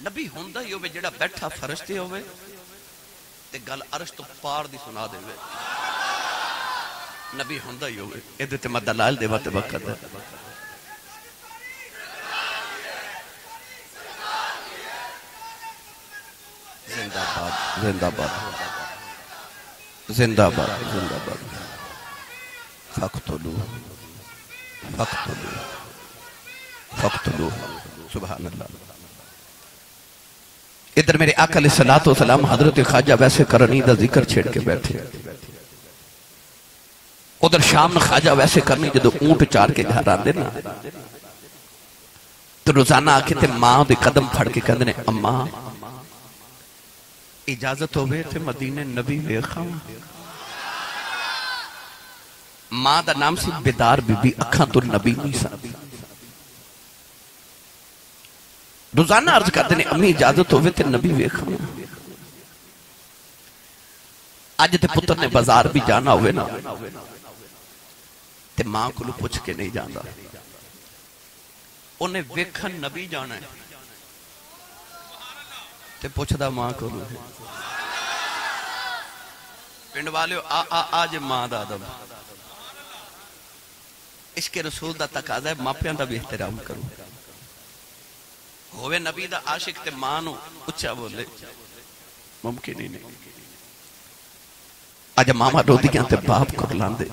نبی ہوندہ ہی ہوئے جڑا بیٹھا فرشتے ہوئے تے گل عرش تو پار دی سنا دے ہوئے، نبی ہوندہ ہی ہوئے۔ ایدھے تے میں دلائل دے وقت وقت ہے، زندہ باد زندہ باد زندہ باد زندہ باد، فقتلو فقتلو فقتلو، سبحان اللہ۔ ادھر میرے آقا علیہ السلام حضرت خواجہ ویسے کرنی دا ذکر چھیڑ کے بیٹھے، ادھر شام خواجہ ویسے کرنی جدو اونٹ چار کے گھر آن دینا تو روزانہ آکے تے ماں دے قدم پھڑ کے کہندے نے اماں اجازت ہوئے تھے مدینہ نبی ویکھاں۔ ماں دا نام سی بیدار بی بی، اکھاں تو نبی نہیں سا، روزانہ عرض کرتے ہیں امی اجازت ہوئے تھے نبی ویکھاں۔ آج تے پتر نے بازار بھی جانا ہوئے نا تے ماں کو لو پوچھ کے نہیں جانا، انہیں ویکھن نبی جانا ہے تے پوچھ دا ماں کو لو پنڈ والے آج ماں دا ادب، عشق رسول دا تقاضا ہے ماپیاں دا بھی احترام کرو، ہوئے نبی دا عاشق تے ماں نو اچھا بولے ممکن ہی نہیں۔ آج ماما رو دیاں تے باپ کر لاندے،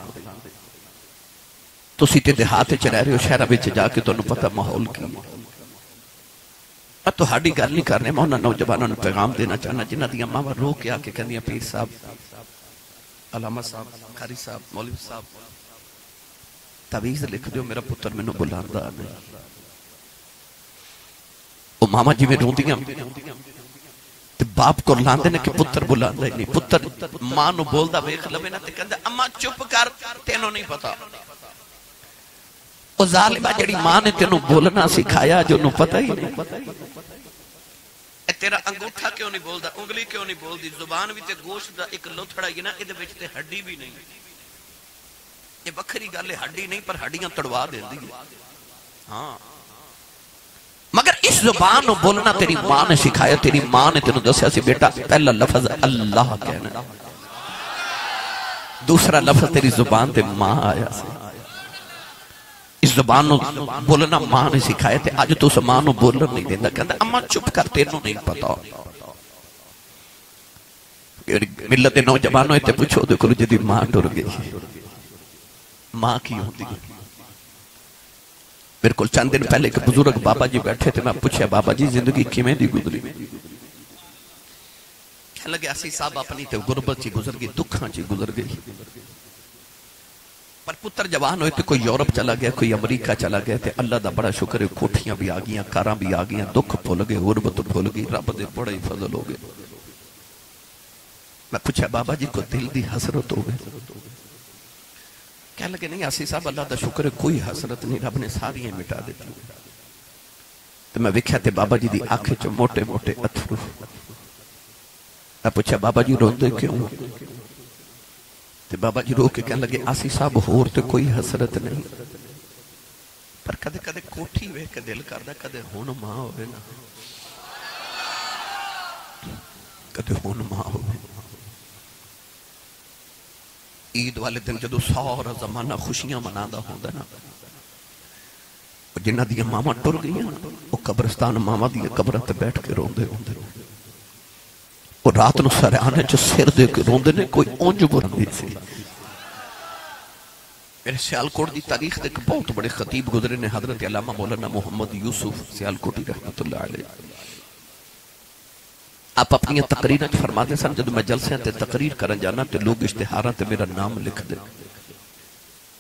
تو سی تے دیہات چلائے رہے ہو شہرہ بچ جا کے تو انہوں پتہ ماحول کی، تو ہاڑی گل نہیں کرنے، میں انہوں نوجوانوں نے پیغام دینا چاہنا جنہ دیا ماما رو کے آکے کہہ دیا پیر صاحب، علامہ صاحب، قاری صاحب، مولوی صاحب تعویذ لکھ دیو میرا پتر میں نو بلاندہ نہیں۔ وہ ماما جی میں رون دیا باپ کو لاندے نے کہ پتر بلاندہ ہی نہیں، پتر ماں نو بولدہ ویکھ لبے نا تے کہندے اماں چپ کر تینوں نہیں پتا، وہ ظالمہ جڑی ماں نے تینوں بولنا سکھایا جو نو پتہ ہی نہیں، اے تیرا انگوٹھا کیوں نہیں بولدہ، انگلی کیوں نہیں بولدی، زبان بھی تے گوشت دا ایک لوتھڑا ہی نا، ادھے بیچتے ہڈی بھی نہیں، یہ بکھری گالے ہڈی نہیں پر ہڈیاں تڑوا دے دی، ہاں مگر اس زبان بولنا تیری ماں نے سکھایا، تیری ماں نے تینوں دسیا سی بیٹا پہلا لفظ اللہ کہنا، دوسرا لفظ تیری زبان تے ماں آیا سی، اس زبان بولنا ماں نے سکھایا تھے، آج تو اس ماں نو بولنا نہیں دینا، کہتا اماں چپ کر تینوں نہیں پتا، ملت نوجوانوں تے پوچھو دیکھو جدی ماں ٹر گئی، ماں کی ہوتی ہے۔ میرے کل چند دن پہلے ایک بزرگ بابا جی بیٹھے تھے، میں پوچھا بابا جی زندگی کیویں دی گزری، کہنے لگے اسی صاحب اپنی تے غربت چی گزر گئی، دکھاں چی گزر گئی، پر پتر جوان ہوئے تھے، کوئی یورپ چلا گیا، کوئی امریکہ چلا گیا تھے، اللہ دا بڑا شکر ہے کوٹھیاں بھی آگیاں، کاراں بھی آگیاں، دکھ بھول گئے، غربت بھول گئی، رب دے بڑے ہی فضل ہو گئے۔ میں پوچھا بابا جی کو دل دی حسرت ہو گئے، کہنے لگے نہیں آسی صاحب اللہ دا شکر ہے کوئی حسرت نہیں، رب نے ساری مٹا دیتی۔ تو میں وکھیا تے بابا جی دی آنکھیں چو موٹے موٹے اتھرو، میں پوچھا بابا جی روندے کیوں؟ تے بابا جی رو کے کہنے لگے آسی صاحب ہور تے کوئی حسرت نہیں، پر کدے کدے کوٹھی وے کے دل کردہ، کدے ہون ماں ہوئے نا، کدے ہون ماں ہوئے۔ عید والے دن جدو سارا زمانہ خوشیاں منادا ہوندہ نا، جنہ دیا ماما ٹر گئی ہیں وہ قبرستان ماما دیا قبرت بیٹھ کے روندے ہوندے، وہ رات نو سارے آنے چو سر دے کے روندے نے، کوئی اونج برندی سی۔ میرے سیالکوٹ دی تاریخ دے بہت بڑے خطیب گزرے نے، حضرت علامہ مولانا محمد یوسف سیالکوٹی رحمت اللہ علیہ، آپ اپنی تقریریں فرماتے سن جب میں جلسے تے تقریر کرن جانا تے لوگ اشتہاراں تے میرا نام لکھ دے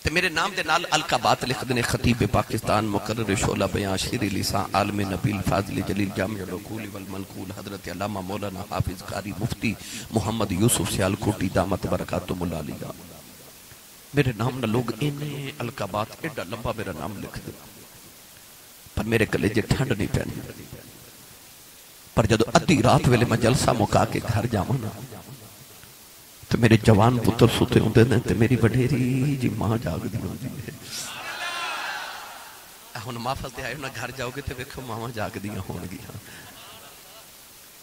تے میرے نام دے نال القابات لکھ دے، خطیب پاکستان، مقرر شعلہ بیان، شیر لسان، عالم نبیل، فاضل جلیل، جامع العقول والمنقول، حضرت علامہ مولانا حافظ قاری مفتی محمد یوسف سیالکوٹی دامت برکاتہم اللہ علیہ۔ میرے نام نہ لوگ انہیں القابات ایڈا لمبا میرا نام لکھ دے، پر میرے کلیجے ٹھنڈ نہیں پہنی. پر جدو ادھی رات ویلے میں جلسہ مکا کے گھر جاؤں نا تو میرے جوان پتر سوتے ہوندے نے تے میری وڈیری جی ماں جاگ دی ہوندی ہے. ہن محفل تے آئے نا گھر جاؤ گے تے ویکھو ماواں جاگ دیاں ہون گیاں.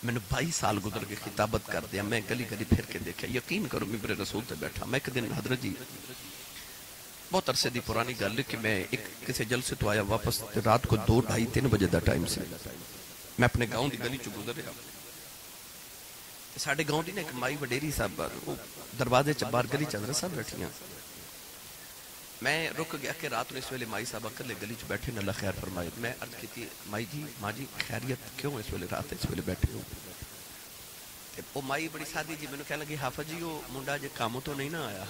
میں نے 22 سال گزر کے خطابت کر دیا. میں گلی گلی پھر کے دیکھا. یقین کرو ممبر رسول تے بیٹھا. میں ایک دن حضرت جی بہت عرصے دی پرانی گل ہے کہ میں ایک کسی جلسے تو آیا واپس رات کو 2 ڈھائی 3 بجے دا ٹائم سے. میں اپنے گاؤں دی گلی چ گزر رہا. ساڈے گاؤں دی نا ایک مائی وڈیری صاحب دروازے چ باہر گلی چندر صاحب بیٹھیاں. میں رک گیا کہ رات نے اس ویلے مائی صاحب اکلے گلی چ بیٹھے. اللہ خیر فرمائے. میں عرض کی مائی جی ماں جی خیریت کیوں اس ویلے رات اس ویلے بیٹھے ہو؟ وہ مائی بڑی سادی جی مینوں کہنے لگی حافظ جی وہ منڈا جے کام تو نہیں نہ آیا.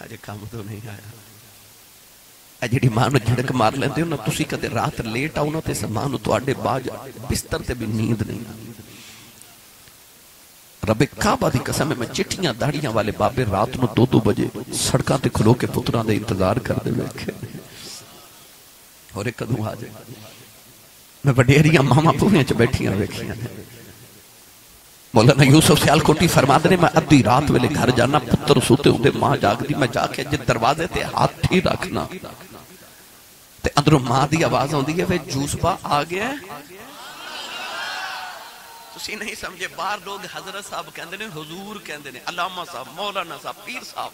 اجے کام تو نہیں آیا. جڑی ماں نوں جھڑک مار لیندے ہو نا تسی کدے رات لیٹ آؤ نا تے ماں نوں تواڈے باج بستر تے بھی نیند نہیں آتی. رب کعبہ دی قسم ہے میں چٹھیاں داڑیاں والے بابے رات نو 2 بجے سڑکاں تے کھلو کے پتراں دے انتظار کر دے ویکھے اور ایک کدوں آ جائے. میں وڈیریاں ماما پوریاں چ بیٹھیاں ویکھیاں. مولانا یوسف سیالکوٹی فرماندے نے میں ادھی رات ویلے گھر جانا پتر سوتے ہوندے ماں جاگدی. میں جا کے جے دروازے تے ہاتھ ہی رکھنا تے اندروں ماں دی آواز ہوندی ہے وے جوس با آ گیا ہے. تسی نہیں سمجھے باہر لوگ حضرت صاحب کہندے نے حضور کہندے نے علامہ صاحب مولانا صاحب پیر صاحب.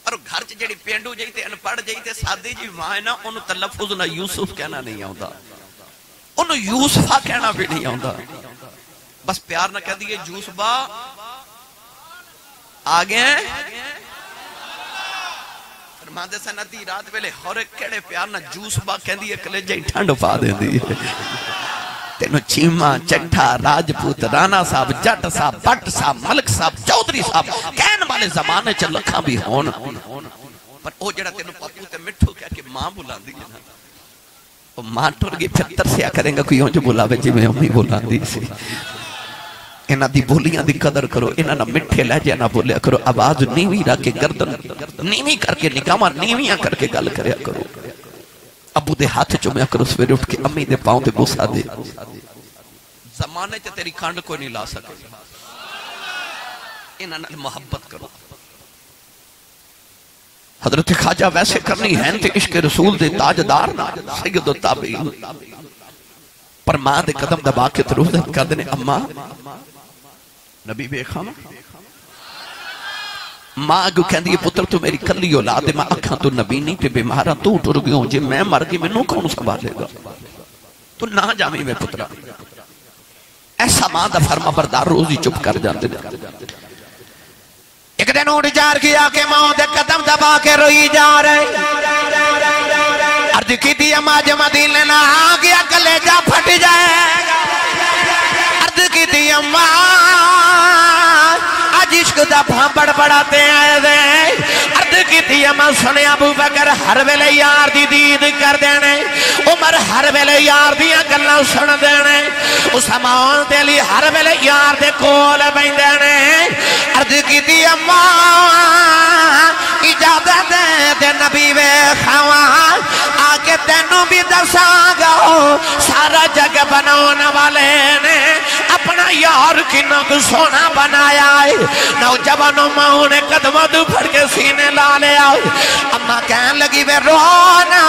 اور گھر چ جڑی پینڈو جئی تے ان پڑھ جئی تے سادی جی ماں ہے نا اونوں تلفظ نہ یوسف کہنا نہیں آوندا اونوں یوسفہ کہنا بھی نہیں آوندا. بس پیار نہ کہہ دیئے جوس با آگے فرماندے سنتی رات ویلے ہور کیڑے پیار نہ جوس با کہہ دیئے کلیجے ٹھنڈ پا دے دیئے. تینو چیمہ چٹھا راجپوت رانا صاحب جٹ صاحب بٹ صاحب ملک صاحب چودری صاحب کہن والے زمانے چل لکھاں بھی ہون پر او جڑا تینو پپو تے مٹھو کہہ کے ماں بلا دی نا وہ ماں ٹر گئی پھر ترسیا کریں گا کوئی جو بلاوے جی میں امی بلا دی سی. انہاں دی بولیاں دی قدر کرو. انہاں نہ مٹھے لہجے نہ بولیا کرو. آواز نیوی رکھ کے گردن نیوی کر کے نکامہ نیویاں کر کے گل کریا کرو. ابو دے ہاتھ چومیا کرو سویرے اٹھ کے امی دے پاؤں دے بوسا دے. زمانے تے تیری کھانڈ کوئی نہیں لا سکے. انہاں نال محبت کرو. حضرت خواجہ ویسے کرنی ہے تے عشق رسول دے تاجدار نا سید التابعین پر ماں دے قدم دبا کے تروزت کر دینے اماں نبی بے خام ماں اگو کہندی ہے پتر تو میری کلی اولاد ہے ماں اکھاں تو نبی نہیں تے بیمارا تو ٹر گئے ہوں جے میں مر گئی میں نو کون سنبھالے گا تو نہ جامی میں پترا. ایسا ماں دا فرما بردار روزی چپ کر جاندے. ایک دن اٹھ جار کیا کہ ماں دے قدم دبا کے روئی جا رہے. عرض کی دی اماں جو مدینے نہ آ گیا کلیجہ پھٹ جائے. عرض کی دی اماں آج عشق دا بھامبڑ بڑھاتے آئے دے. عرض کی دی اماں سنے ابو بکر ہر ویلے یار دی دید کر دینے. عمر ہر ویلے یار دیاں گلاں سن دینے. عثمان دے لی ہر ویلے یار دے کول بین دینے. عرض کی دی اماں اجازت دے نبی وے خواہاں آگے تینوں بھی دساں گا سارا جگ بناؤن والے نے اپنا یار کی نگ سونا بنایا ہے. نوجوانوں ماں نے قدمہ دو پھڑ کے سینے لا لیا. اماں کہن لگی بے رونا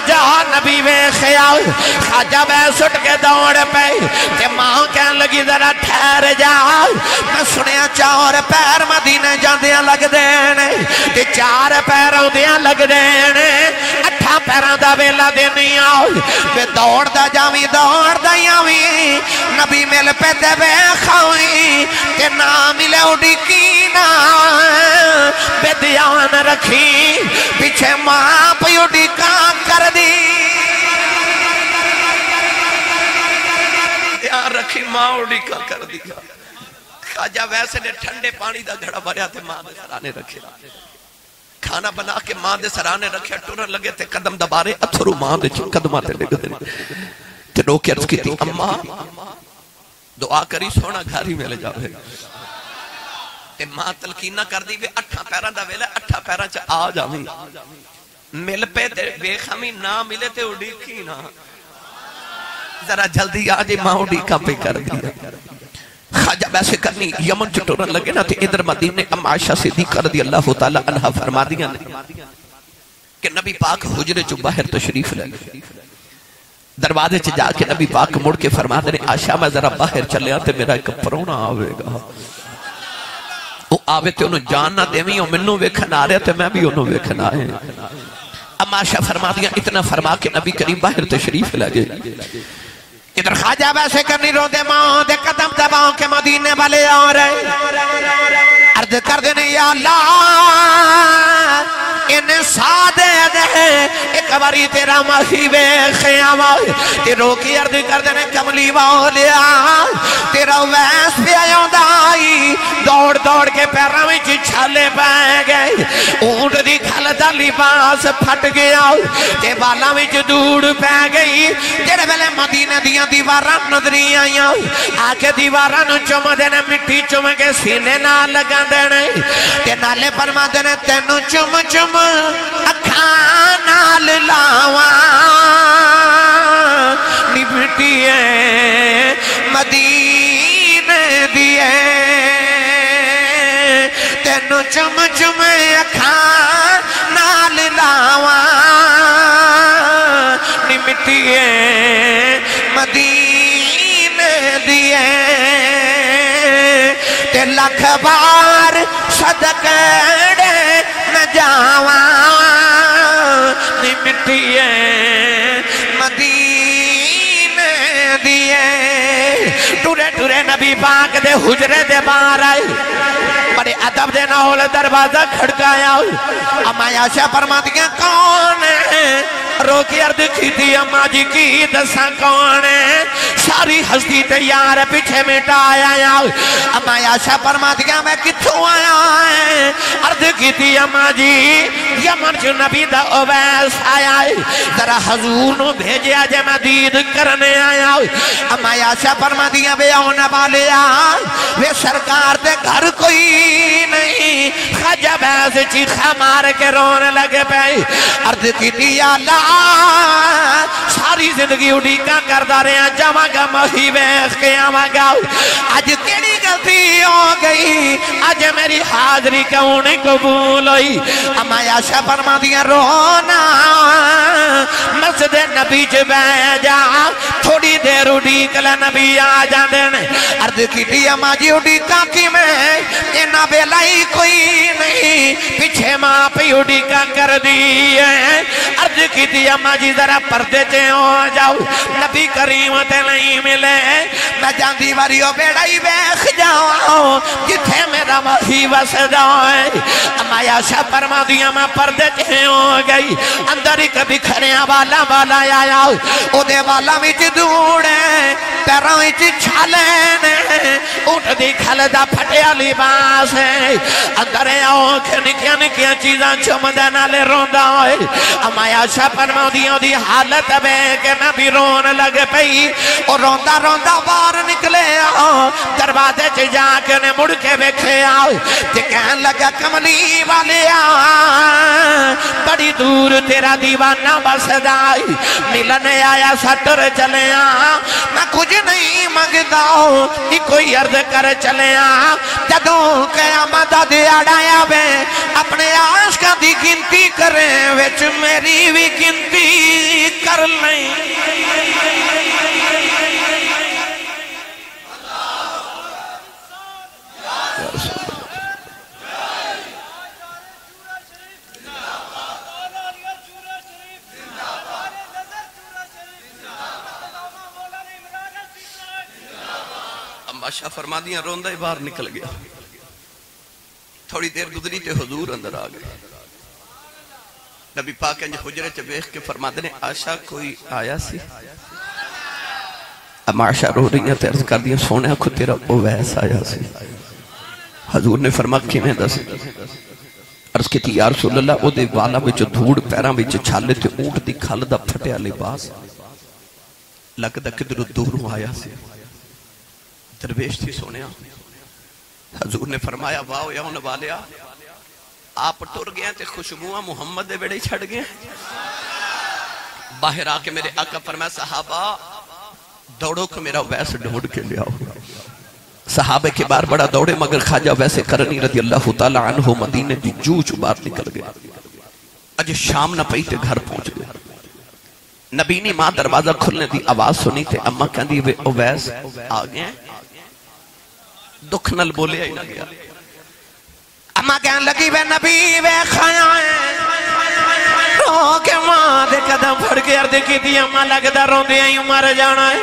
جا نبی وے خیال. خواجہ بے سٹ کے دوڑ پہ تے ماں کہن لگی ذرا ٹھہر جا. میں سنیا 4 پیر مدینے جاندیاں لگ دینے تے 4 پیروں دیاں لگ دینے 8 پیروں دا ویلا دینی آؤ. بے دوڑ دا جاوی دوڑ دا یاوی نبی مل پہ دے بے خواہی تے نا ملے اڑی کینا بے دیان رکھی پیچھے ماں پہ اڑی کام کر دی. دیان رکھی ماں اڑی کام کر دی. خواجہ ویسے نے ٹھنڈے پانی دا گھڑا بھریا تے ماں دے سرانے رکھے. کھانا بنا کے ماں دے سرانے رکھے ٹورن لگے تے قدم دبارے اتھرو ماں دے قدمہ تے لگ دے تے رو کے عرض کی تھی اماں دعا کری سونا گھاری میں لے جاوے. تے ماں تلقینہ کر دی وے 8 پیرہ دا ویلے 8 پیرہ چا آ جاویں مل پہ تے بے خمی نہ ملے تے اڈیکی نہ ذرا جلدی آجے ماں اڈیکا پہ کر دیا خواجہ ویسے کرنی یمن چٹورن لگے نا تے ادھر مدینے ام عائشہ صدیقہ رضی اللہ تعالی عنہ فرما دیا کہ نبی پاک حجرے جو باہر تشریف لگے دروازے چ جا کے نبی پاک مڑ کے فرما دے عائشہ میں ذرا باہر چلے آتے میرا ایک پرونا آوے گا وہ آوے تے انہوں جان نہ دیویں اور منوں ویکھن آ رہے تے میں بھی انہوں ویکھن آئے ام عائشہ فرما دیا اتنا فرما کے نبی کریم باہر تشریف لگے ادھر خواجہ ویسے کرنی رو دے ماں دے قدم دباؤں کے مدینے والے آ رہے عرض کر دینے یا اللہ انہیں سادے دے ایک باری تیرا محیبے خیامہ تے روکی عرض کر دینے کملی واولیا تیرا ویس پہ آیوں دائی دوڑ دوڑ کے پیرہ میں چھالے پہ گئے اونٹ دی کھلتا لباس پھٹ گیا تے بالا میں دوڑ پہ گئی تیرے بلے مدینہ دیاں دیواران نظری آئیاں آکے دیواران چوم دینے مٹی چوم کے سینے نہ لگا دینے تے نالے فرما دینے تینو چوم چوم اکھانا لاواں نبٹیے مدینے دیئے تینو چم چم اکھانا لاواں نبٹیے مدینے دیئے تے لکھ بار صدقڑے نہ جاواں نمٹیے مدینے دیئے ٹورے ٹورے نبی پاک دے حجرے دے باہر آئے بڑے ادب دے ناول دروازہ کھڑکایا اما عائشہ فرما دیا کون ہے روکی عرض کی تھی اماں جی کی دساں کون ہے ساری ہستی تیار پیچھے مٹا آیا اما عائشہ فرما دیا میں کتھوں آیا ہے عرض کی تھی اماں جی یمن جو نبی دا اویس آیا ہے ذرا حضور نو بھیجے آجے میں دید کرنے آیا اما عائشہ فرما دیا بے آنا والے وے سرکار دے گھر کوئی نہیں خواجہ بیس چیخا مار کے رونے لگے پہ عرض کی تھی یا اللہ ساری زندگی اڈیکا کردہ رہے ہیں جمع گا مہی بیخ کے آمہ گا آج کیڑی غلطی ہو گئی آج میری حاضری کیوں نہیں قبول ہوئی اما عائشہ فرما دیا رونا مسجد نبی جبے جا تھوڑی دیر اڈیکلا نبی آ جاندے عرض کی تھی اما جی اڈیکا کی میں اینا بیلائی کوئی نہیں پیچھے ماں پہ اڈیکا کر دی ہے عرض کی تھی اما جی ذرا پردے چے ہو جاؤ نبی کریم تے نہیں ملے میں جاندی واریو بیڑائی بیخ جاؤں جتھے میرا مہی وس جائے اما عائشہ فرما دیا میں پردے چے ہو گئی اندر ہی کبھی کھریاں والا والا آیا او دے والا وچ دوڑے پیراں وچ چھالے اٹھ دی کھلدا پھٹیا لباس ہے اندر آنکھ نکیاں نکیاں چیزاں چمدہ نالے روندا ہوئے اما عائشہ فرما دی حالت بے کہ نبی رون لگ پئی اور روندا روندا بار نکلے دروازے چ جا کے نے مڑ کے ویکھے تے کہن لگا کملی والے بڑی دور تیرا دیوانہ بسدا ملنے آیا سٹر چلے میں کچھ نہیں منگدا کوئی عرض کر چلے جدوں قیامت دیاڑایا وے اپنے عاشقاں دی گنتی کریں وچ میری بھی گنتی کر لیں عائشہ فرما دیا روندہ ہی باہر نکل گیا تھوڑی دیر گزری تے حضور اندر آ گئے نبی پاک انج حجرے چ بیخ کے فرما دنے عائشہ کوئی آیا سی اب عائشہ رو رہی ہیں تے عرض کر دیا سونے کو تیرا اویس آیا سی حضور نے فرما کیویں دس عرض کی تھی یا رسول اللہ او دے والا وچ دھوڑ پیراں وچ چھالے تے اونٹ دی کھل دا پھٹیا لباس لگدا کدھر دوروں آیا سی درویش تھی سونے حضور نے فرمایا واو یا والیا آپ ٹر گئے تے خوشبوئیں محمد دے بیڑے چھڑ گئے. باہر آ کے میرے آقا فرمایا صحابہ دوڑو کہ میرا ویس ڈھونڈ کے لے آؤ. صحابہ کے بار بڑا دوڑے مگر خواجہ ویسے کرنی رضی اللہ تعالیٰ عنہ مدینے دی جوچ بار نکل گئے. اج شام نہ پئی تے گھر پہنچ گئے. نبی نے ماں دروازہ کھلنے دی آواز سنی تے اماں کہندی وے اویس آ گئے. دکھ نل بولے ہی نہ گیا. اماں کہنے لگی وے نبی وے خیاں رو کے ماں دے قدم پھڑ کے عرض کی دی اماں لگتا رو دے آئی مر جانا ہے.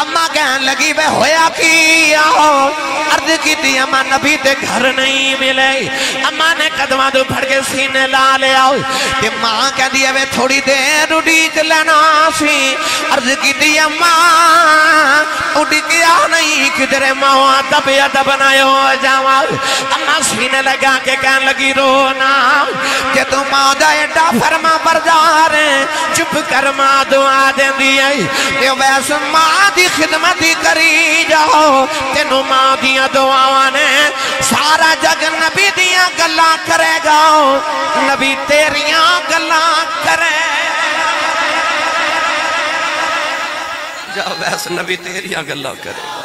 اماں کہنے لگی وے ہویا کی آؤ عرض کی دی اماں نبی دے گھر نہیں ملے. اماں نے قدمہ دو پھڑ کے سینے لا لے آؤ تے ماں کہہ دیا وے تھوڑی دیر اڈیج لینا سی. عرض کی دی اماں اڈی گیا نہیں کدھر ماں دبیا دبنا ہو جاؤ. اماں سینے لگا کے کہنے لگی رونا کہ تو ماں دا ایڈا فرما بردار ہے چپ کر ماں دعا دیں دی آئی کہ ویسے ماں دی خدمتی کری جاؤ تینو ماں دیا دعاوانے سارا جگ نبی دیا گلاں کرے گا نبی تیریاں گلاں کرے جاؤ ویسے نبی تیریاں گلاں کرے گا.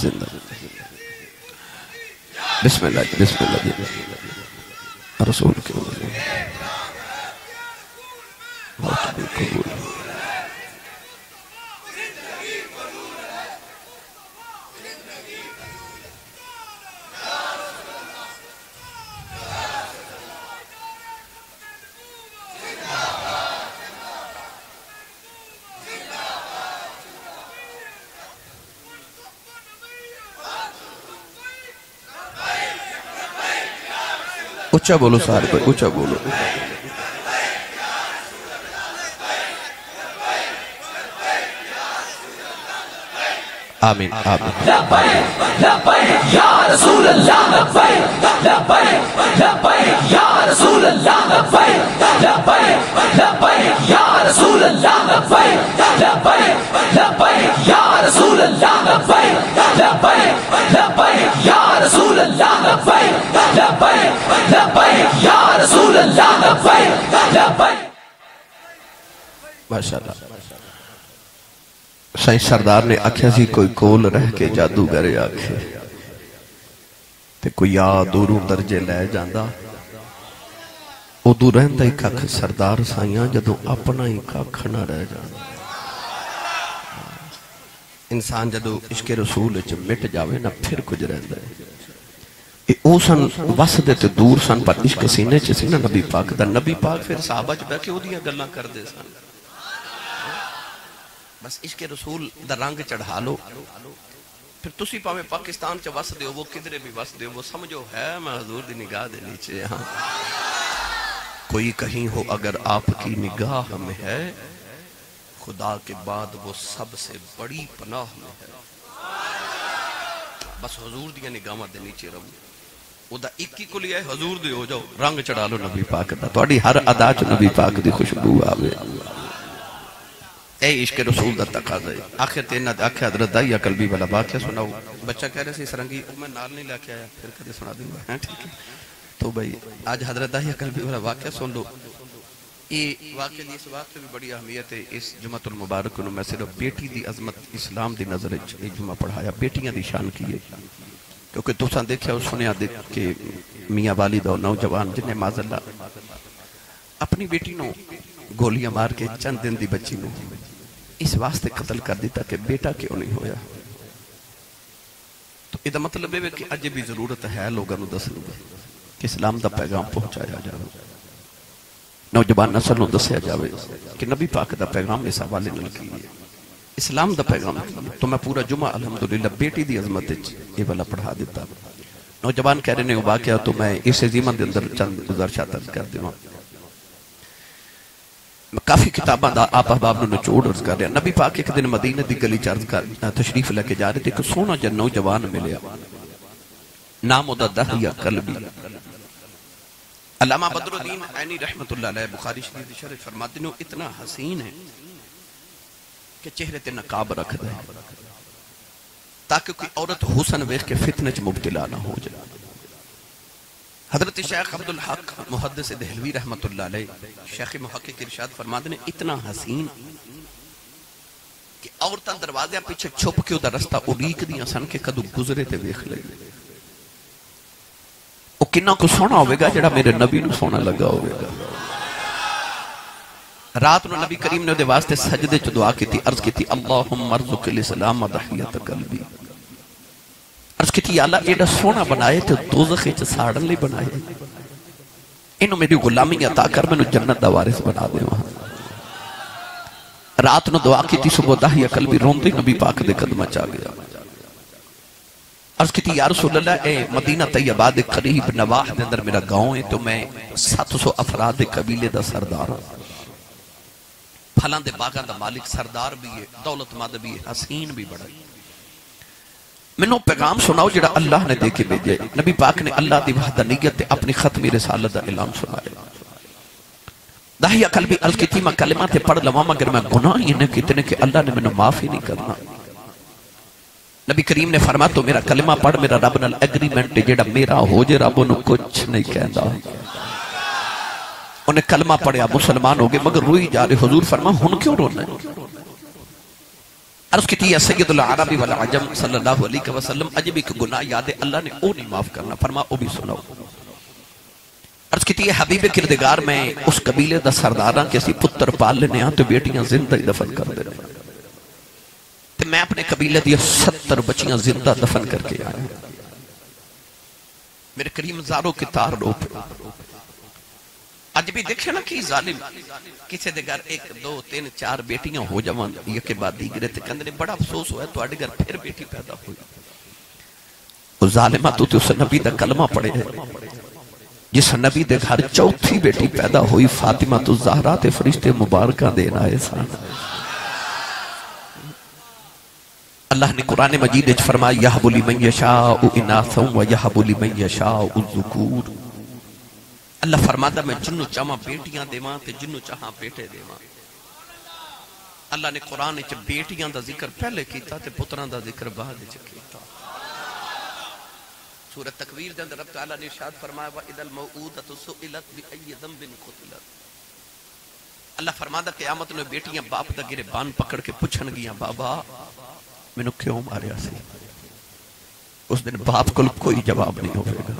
زندہ بسم اللہ رسول کے قبول. اچھا بولو سارے پر اچھا بولو. آمین آمین. لبیک لبیک یا رسول اللہ لبیک لبیک لبیک یا رسول اللہ لبیک لبیک لبیک یا رسول اللہ لبیک لبیک لبیک یا رسول اللہ لبیک لبیک لبیک یا رسول اللہ لبیک لبیک لبیک یا رسول اللہ لبیک لبیک. ماشاءاللہ. سائیں سردار نے آکھیا سی کوئی کول رہ کے جادوگر آکھے تے کوئی یاد دوروں درجے لے جاندہ ادو رہندہ ہی کھا سردار سائیاں جدو اپنا ہی کھا نہ رہ جاندہ. انسان جدو عشق رسول چ مٹ جاوے نہ پھر کچھ رہندہ ہے. او سن وسدے تے دور سن پر عشق سینے چ سی نا نبی پاک دا. نبی پاک پھر صحابہ چ بیٹھے او دیاں گلاں کر دے سن. بس عشق رسول دا رنگ چڑھا لو پھر تسی پاویں پاکستان چ وس دیو وہ کدھرے بھی وس دیو وہ سمجھو ہے میں حضور دی نگاہ دے نیچے ہاں. کوئی کہیں ہو اگر آپ کی نگاہ میں ہے خدا کے بعد وہ سب سے بڑی پناہ میں ہے. بس حضور دیا نگاہ دے نیچے رہو. او دا ایک ہی کو لیا ہے حضور دے ہو جاؤ رنگ چڑھا لو نبی پاک دا. تواڈی ہر ادا چ نبی پاک دی خوشبو آوے. اے عشق رسول دا تقاضا ہے. آخر تینا آخر حضرت دائیہ قلبی والا واقعہ سناؤ. بچہ کہہ رہے سے سرنگی میں نال نہیں لے کے آیا پھر کدے سنا دوں گا ٹھیک ہے. تو بھائی آج حضرت دائیہ قلبی والا واقعہ سن لو. یہ واقعہ دی اس واقعہ بھی بڑی اہمیت ہے. اس جمعۃ المبارک میں صرف بیٹی دی عظمت اسلام دی نظر یہ جمعہ پڑھایا بیٹیاں دی شان کی ہے. کیونکہ تساں دیکھیا اور سنیا دیکھ کہ میاں والد اور نوجوان جنہیں معاذ اللہ اپنی بیٹی نو گولیاں مار کے چند دن دی بچی نو اس واسطے قتل کر دیتا کہ بیٹا کیوں نہیں ہویا. تو یہ مطلب ہے کہ اج بھی ضرورت ہے لوگوں نو دسن دی کہ اسلام دا پیغام پہنچایا جائے. نوجوان نسل نو دسیا جاوے کہ نبی پاک دا پیغام اس حوالے نال کی ہے اسلام دا پیغام کی. تو میں پورا جمعہ الحمدللہ بیٹی دی عظمت یہ والا پڑھا دیتا. نوجوان کہہ رہے ہیں واقعہ تو میں اس زیمن دے اندر چند گزارشات کر دیواں. کافی کتاباں دا آپ احباب نے نچوڑ عرض کر رہے ہیں. نبی پاک ایک دن مدینہ دی گلی چ عرض کر تشریف لے کے جا رہے تھے کہ سونا جا نوجوان ملیا نام دا دہیہ قلبی. علامہ بدر الدین عینی رحمت اللہ علیہ بخاری شریف شرح فرماتے ہیں اتنا حسین ہے کہ چہرے تے نقاب رکھ دے تاکہ کوئی عورت حسن ویکھ کے فتنہ چ مبتلا نہ ہو جائے. حضرت شیخ عبدالحق محدث دہلوی رحمت اللہ علیہ شیخ محقق ارشاد فرماتے ہیں اتنا حسین کہ عورتاں دروازے پیچھے چھپ کے ادھر رستہ اڑیک دیاں سن کے کدو گزرے تے ویکھ لے. وہ کنہ کو سونا ہوئے گا جڑا میرے نبی نو سونا لگا ہوئے گا. رات نو نبی کریم نے دے واسطے سجدے چ دعا کی تھی، عرض کی تھی اللہم ارزق الاسلام ضحیت قلبی. عرض کی تھی یا اللہ ایڈا سونا بنائے تو دوزخ چ ساڑن لئی بنائے، انہوں میری غلامی عطا کر میں جنت دا وارث بنا دے. وہاں رات نو دعا کی تھی، صبح ضحیت قلبی روندے نبی پاک دے قدمہ چا گیا. عرض کی تھی یا رسول اللہ اے مدینہ طیبہ دے قریب نواح دے اندر میرا گاؤں ہے تو میں 700 افراد دے قبیلے دا سردار ہوں، پھلاں دے باغاں دا مالک سردار بھی ہے، دولت مند بھی ہے، حسین بھی بڑا ہے. منو پیغام سناؤ جڑا اللہ نے دے کے بھیجے. نبی پاک نے اللہ دی وحدانیت تے اپنی ختمی رسالت دا اعلان سنایا. ضحیت قلبی عرض کی تھی میں کلمہ تے پڑھ لواں مگر میں گناہ ہی نے کتنے کہ اللہ نے منو معاف ہی نہیں کرنا. نبی کریم نے فرمایا تو میرا کلمہ پڑھ، میرا رب نال ایگریمنٹ جڑا میرا ہو جے رب انہوں کچھ نہیں کہندا. انہیں کلمہ پڑھیا مسلمان ہو گئے مگر روئی جا رہے. حضور فرمایا ہن کیوں رونا ہے؟ عرض کی تھی یا سید العربی والعجم صلی اللہ علیہ وسلم عجب ایک گناہ یاد ہے اللہ نے او نہیں معاف کرنا. فرمایا او بھی سناؤ. عرض کی تھی حبیب کردگار میں اس قبیلے دا سرداراں کے سی پتر پال لینے ہاں تو بیٹیاں زندہ ہی دفن کر دے رہے. میں اپنے قبیلے دیا 70 بچیاں زندہ دفن کر کے آیا. میرے کریم زاروں کی تار رو پہ آج بھی دیکھیں نا کی ظالم کسی دے گھر 1 2 3 4 بیٹیاں ہو جوان یہ کے بعد دیگرے تے کندنے بڑا افسوس ہوا ہے تو آڑے گھر پھر بیٹی پیدا ہوئی. وہ ظالمہ تو اس نبی دا کلمہ پڑے ہے جس نبی دے گھر 4تھی بیٹی پیدا ہوئی فاطمہ تو زہرا تے فرشتے مبارکہ دینا ہے سان. اللہ نے قرآن مجید اچھ فرمایا یحب لمن یشاء اناثا و یحب لمن یشاء الذکور. اللہ فرماتا میں جنو چاہاں بیٹیاں دیواں تے جنو چاہاں بیٹے دیواں. اللہ نے قرآن اچھ بیٹیاں دا ذکر پہلے کیتا تے پتران دا ذکر بعد اچھ کیتا. سورہ تکویر دے اندر رب تعالیٰ نے ارشاد فرمایا وَإِذَا الْمَوْعُودَةُ سُئِلَتْ بِأَيِّ ذَنبٍ قُتِلَتْ. اللہ فرماتا قیامت نے بیٹیاں باپ دا گریبان پکڑ کے پوچھن گیاں بابا میں نے کیوں ماریا سی. اس دن باپ کو کوئی جواب نہیں ہوئے گا.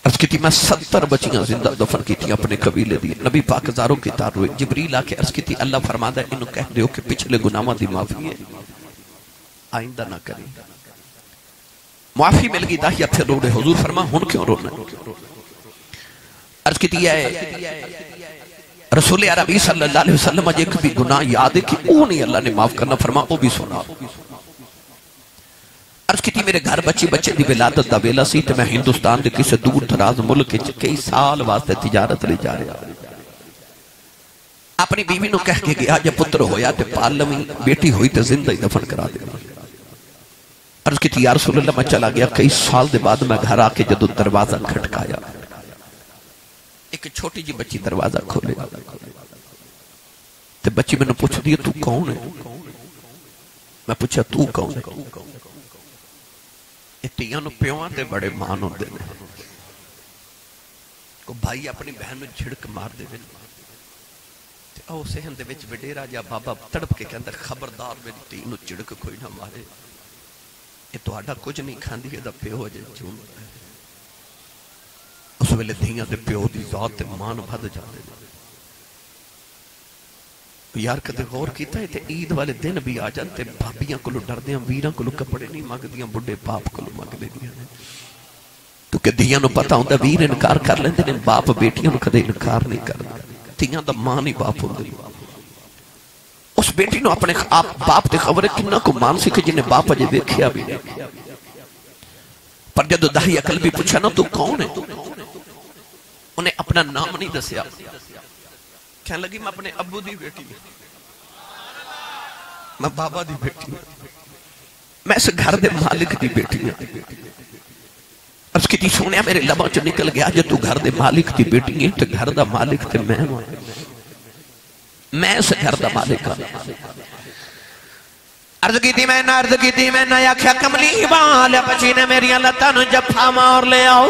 عرض کی تھی میں 70 بچیاں زندہ دفن کی تھی اپنے قبیلے دی. نبی پاک زاروں کی تار ہوئے. جبریل آ کے عرض کی تھی اللہ فرماتا ہے انہوں کہہ دیو کہ پچھلے گناہوں دی معافی ہے آئندہ نہ کریں. معافی مل گئی داہیہ پھر رو رہے. حضور فرما ہن کیوں رونا. عرض کی تھی ہے رسول عربی صلی اللہ علیہ وسلم ایک بھی گناہ یاد ہے کہ وہ نہیں اللہ نے معاف کرنا. فرما وہ بھی سنا. عرض کی تھی میرے گھر بچے دی ولادت دا ویلا سی تے میں ہندوستان دے کسی دور دراز ملک کئی سال واسطے تجارت لے جا رہا. اپنی بیوی نو کہہ کے گیا جب پتر ہویا تے پال لویں بیٹی ہوئی تے زندہ ہی دفن کرا دے. عرض کی تھی یا رسول اللہ میں چلا گیا. کئی سال دے بعد میں گھر آ کے جدو دروازہ کھٹکایا ایک چھوٹی جی بچی دروازہ کھولے تے بچی میں نے پوچھ دیا تو کون ہے. میں پوچھا تو کون ہے. اتیاں نو پیوان دے بڑے مان ہوندے نے. کو بھائی اپنی بہن میں جھڑک مار دے تے او سہن دے وچ وڈیرا جا بابا تڑپ کے کہندا خبردار میری تی نو جھڑک کوئی نہ مارے. یہ تہاڈا کچھ نہیں کھاندی ہے دا پیو جے چون. اس ویلے دھیاں دے پیو دی ذات تے مان بھد جاندے. یار کدے غور کیتا ہے تے عید والے دن بھی آ جانتے بھابیاں کلو ڈردیاں ویراں کلو کپڑے نہیں مانگ دیاں بڑے باپ کلو مانگ لے دیاں. تو کہ دھیاں نو پتا ہوندہ ویر انکار کر لیندے نے باپ بیٹیاں نو کدے انکار نہیں کرنا. دھیاں دا مان ہی باپ ہوندے. اس بیٹی نو اپنے باپ تے خبر ہے کنہ کو مان سی کہ جنہیں باپ اجے دیکھیا بھی نہیں. پر جدو ضحیت قلبی پوچھا نا تو کون ہے انہیں اپنا نام نہیں دسیا. کہنے لگی میں اپنے ابو دی بیٹی میں بابا دی بیٹی میں اس گھر دے مالک دی بیٹی. عرض کی تھی سونے میرے لبا چ نکل گیا جو تو گھر دے مالک تھی بیٹی ہے تو گھر دا مالک تے میں اس گھر دا مالک ہاں عرض کی تھی میں نہ آکھیا کملی والا بچی نے میری لتاں نو جفا مار لے آؤ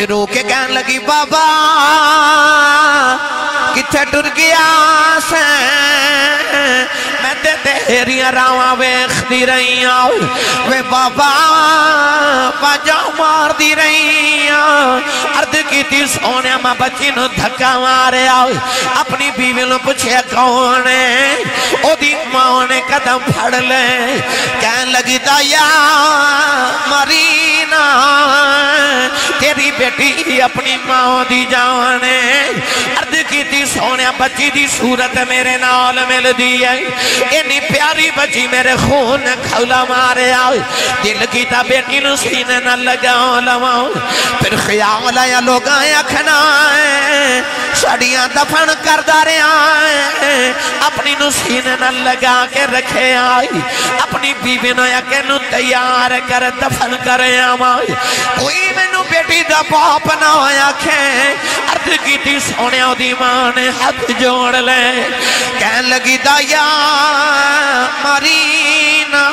رو کے کہن لگی بابا کتھے ٹر گیا سے میں تے تیریاں راواں ویکھدی رہی ہاں وے بابا باجا مار دی رہی ہاں عرض کیتی سونے ماں بچی نو دھکا ماریا اپنی بیوی نو پوچھیا کون ہے او دی ماں نے قدم پھڑ لے کہن لگی دایا مرینا تیری بیٹی اپنی ماں دی جانے عرض کیتی سونے بچی دی صورت میرے نال مل دی ہے اینی پیاری بچی میرے خون کھولا مارے آؤ دل کی تا بیٹی نو سینے نہ لگا لواؤ پھر خیال آیا لوگ آیا کھنا سڑیاں دفن کر دارے آئے اپنی نو سینے نہ لگا کے رکھے آئی اپنی بیوی نو یا کہ نو تیار کر دفن کرے آئی کوئی میں نو بیٹی دا باپ نہ آیا کھے عرض کی تھی سونے دی ماں نے ہاتھ جوڑ لے کہن لگی دایا مرینا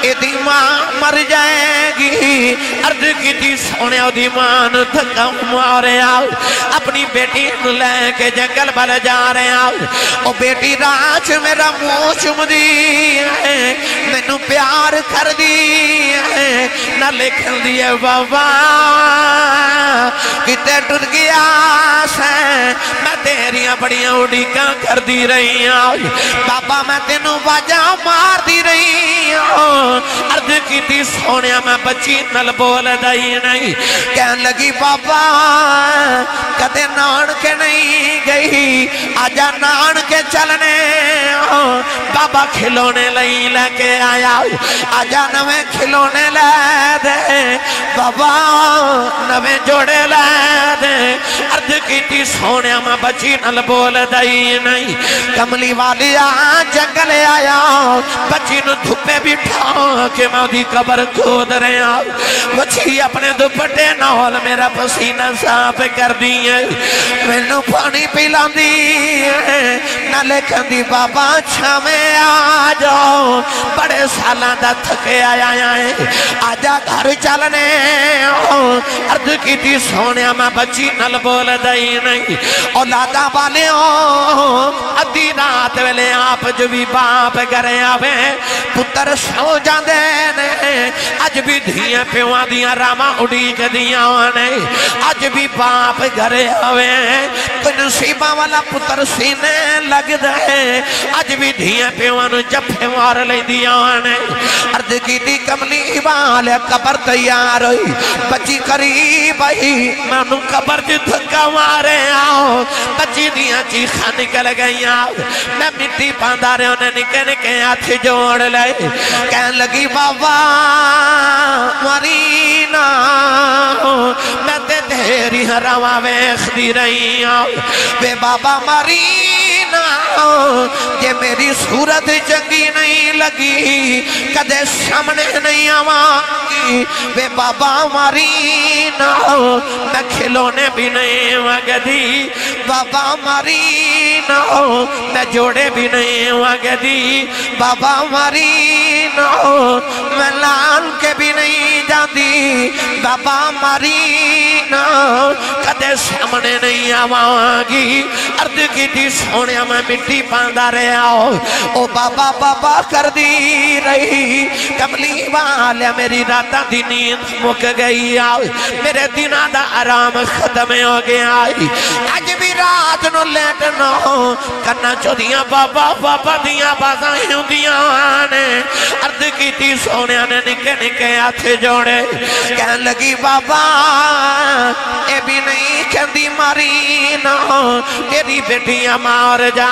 ایدی ماں مر جائے گی عرض کی تھی سونے دی ماں نے دھکا مارے آؤ اپنی بیٹی لے کے جنگل بل جا رہے آؤ او بیٹی راج میرا منہ چم دی ہے میں نو پیار کر دی ہے نہ لکھن دیے بابا کتے ٹر گیا سے میں تیریاں بڑیاں اڑیکاں کر دی رہی ہوں بابا میں تینوں باجا مار دی رہی ہوں عرض کی تھی سونیا میں بچی نل بول دائی نہیں کہن لگی بابا کدے نان کے نہیں گئی آجا نان کے چلنے بابا کھلونے لئی لے کے آیا آجا نویں کھلونے لے دے بابا نویں جوڑے لے دے عرض کی تھی سونیا میں بچی نل بول دائی نہیں کملی والی جنگل آیا بچی نو دھپے بٹھا کہ میں دی قبر کھود رہے ہیں بچی اپنے دوپٹے نال میرا پسینہ صاف کر دی ہے میں نو پانی پیلان دی ہے نہ لکھن دی بابا چھامیں آ جاؤ بڑے سالان دا تھکے آیا ہے آجا گھر چلنے عرض کی تھی سونیا میں بچی نل بول دائی نہیں اولادا والے ادھی رات ویلے آپ جو بھی باپ کرے آوے پتر سو جاندے نے اج بھی دھیاں پیوان دیاں راما اڑی کے دیاں نے اج بھی باپ کرے آوے کوئی نصیبہ والا پتر سینے لگ دے اج بھی دھیاں پیوان جپے مار لے دیاں نے عرض کی دی کملی والے قبر تیار ہوئی بچی قریب آئی میں انہوں قبر جو دھکا مارے آؤ بچی دیاں چیخا نکل گئی آؤ میں مٹی پاندارے انہیں نکے نکے ہاتھ جوڑ لے کہن لگی بابا مرینا میں تے تیری رواں ویکھ دی رہی ہوں بے بابا مرینا یہ میری صورت چنگی نہیں لگی کدے سامنے نہیں آوانگی بے بابا مرینا میں کھلونے بھی نہیں وگدی بابا مرینا میں جوڑے بھی نہیں وگدی بابا مرینا میں لان کے بھی نہیں جاندی بابا مرینا کدے سامنے نہیں آوانگی عرض کی تھی سونیا میں مٹی پاندہ رہے آؤ او بابا بابا کر دی رہی کملی والے میری راتہ دی نیند مک گئی آؤ میرے دینہ دا آرام ختم ہو گیا آج بھی رات نو لیٹنا کرنا چو دیاں بابا بابا دیاں بازائیں ہوں دیاں آنے عرض کی تھی سونیا نے نکے نکے ہاتھ جوڑے کہن لگی بابا اے بھی نہیں کہندی مرینا تیری بیٹیاں مار جا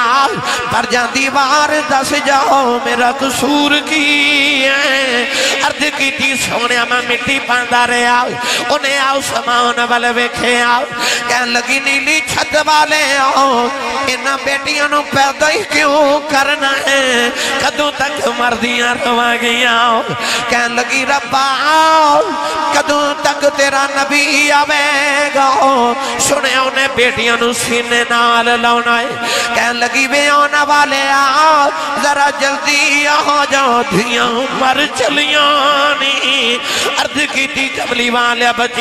پر جان دیوار دس جاؤ میرا قصور کی ہے عرض کی تھی سونے میں مٹی پاندہ رہا انہیں آؤ سمان والے ویکھے آؤ کہن لگی نیلی چھت والے آؤ انہاں بیٹیاں نو پیدا ہی کیوں کرنا ہے کدوں تک مردیاں روا گیا کہن لگی ربا کدوں تک تیرا نبی آوے گا سنے انہیں بیٹیاں نو سینے نال لاؤنا ہے کہن لگی وے آنا والے آؤ ذرا جلدی آ جاؤ دھیاں مر چلیاں نہیں عرض کی تھی جبلی والے بچی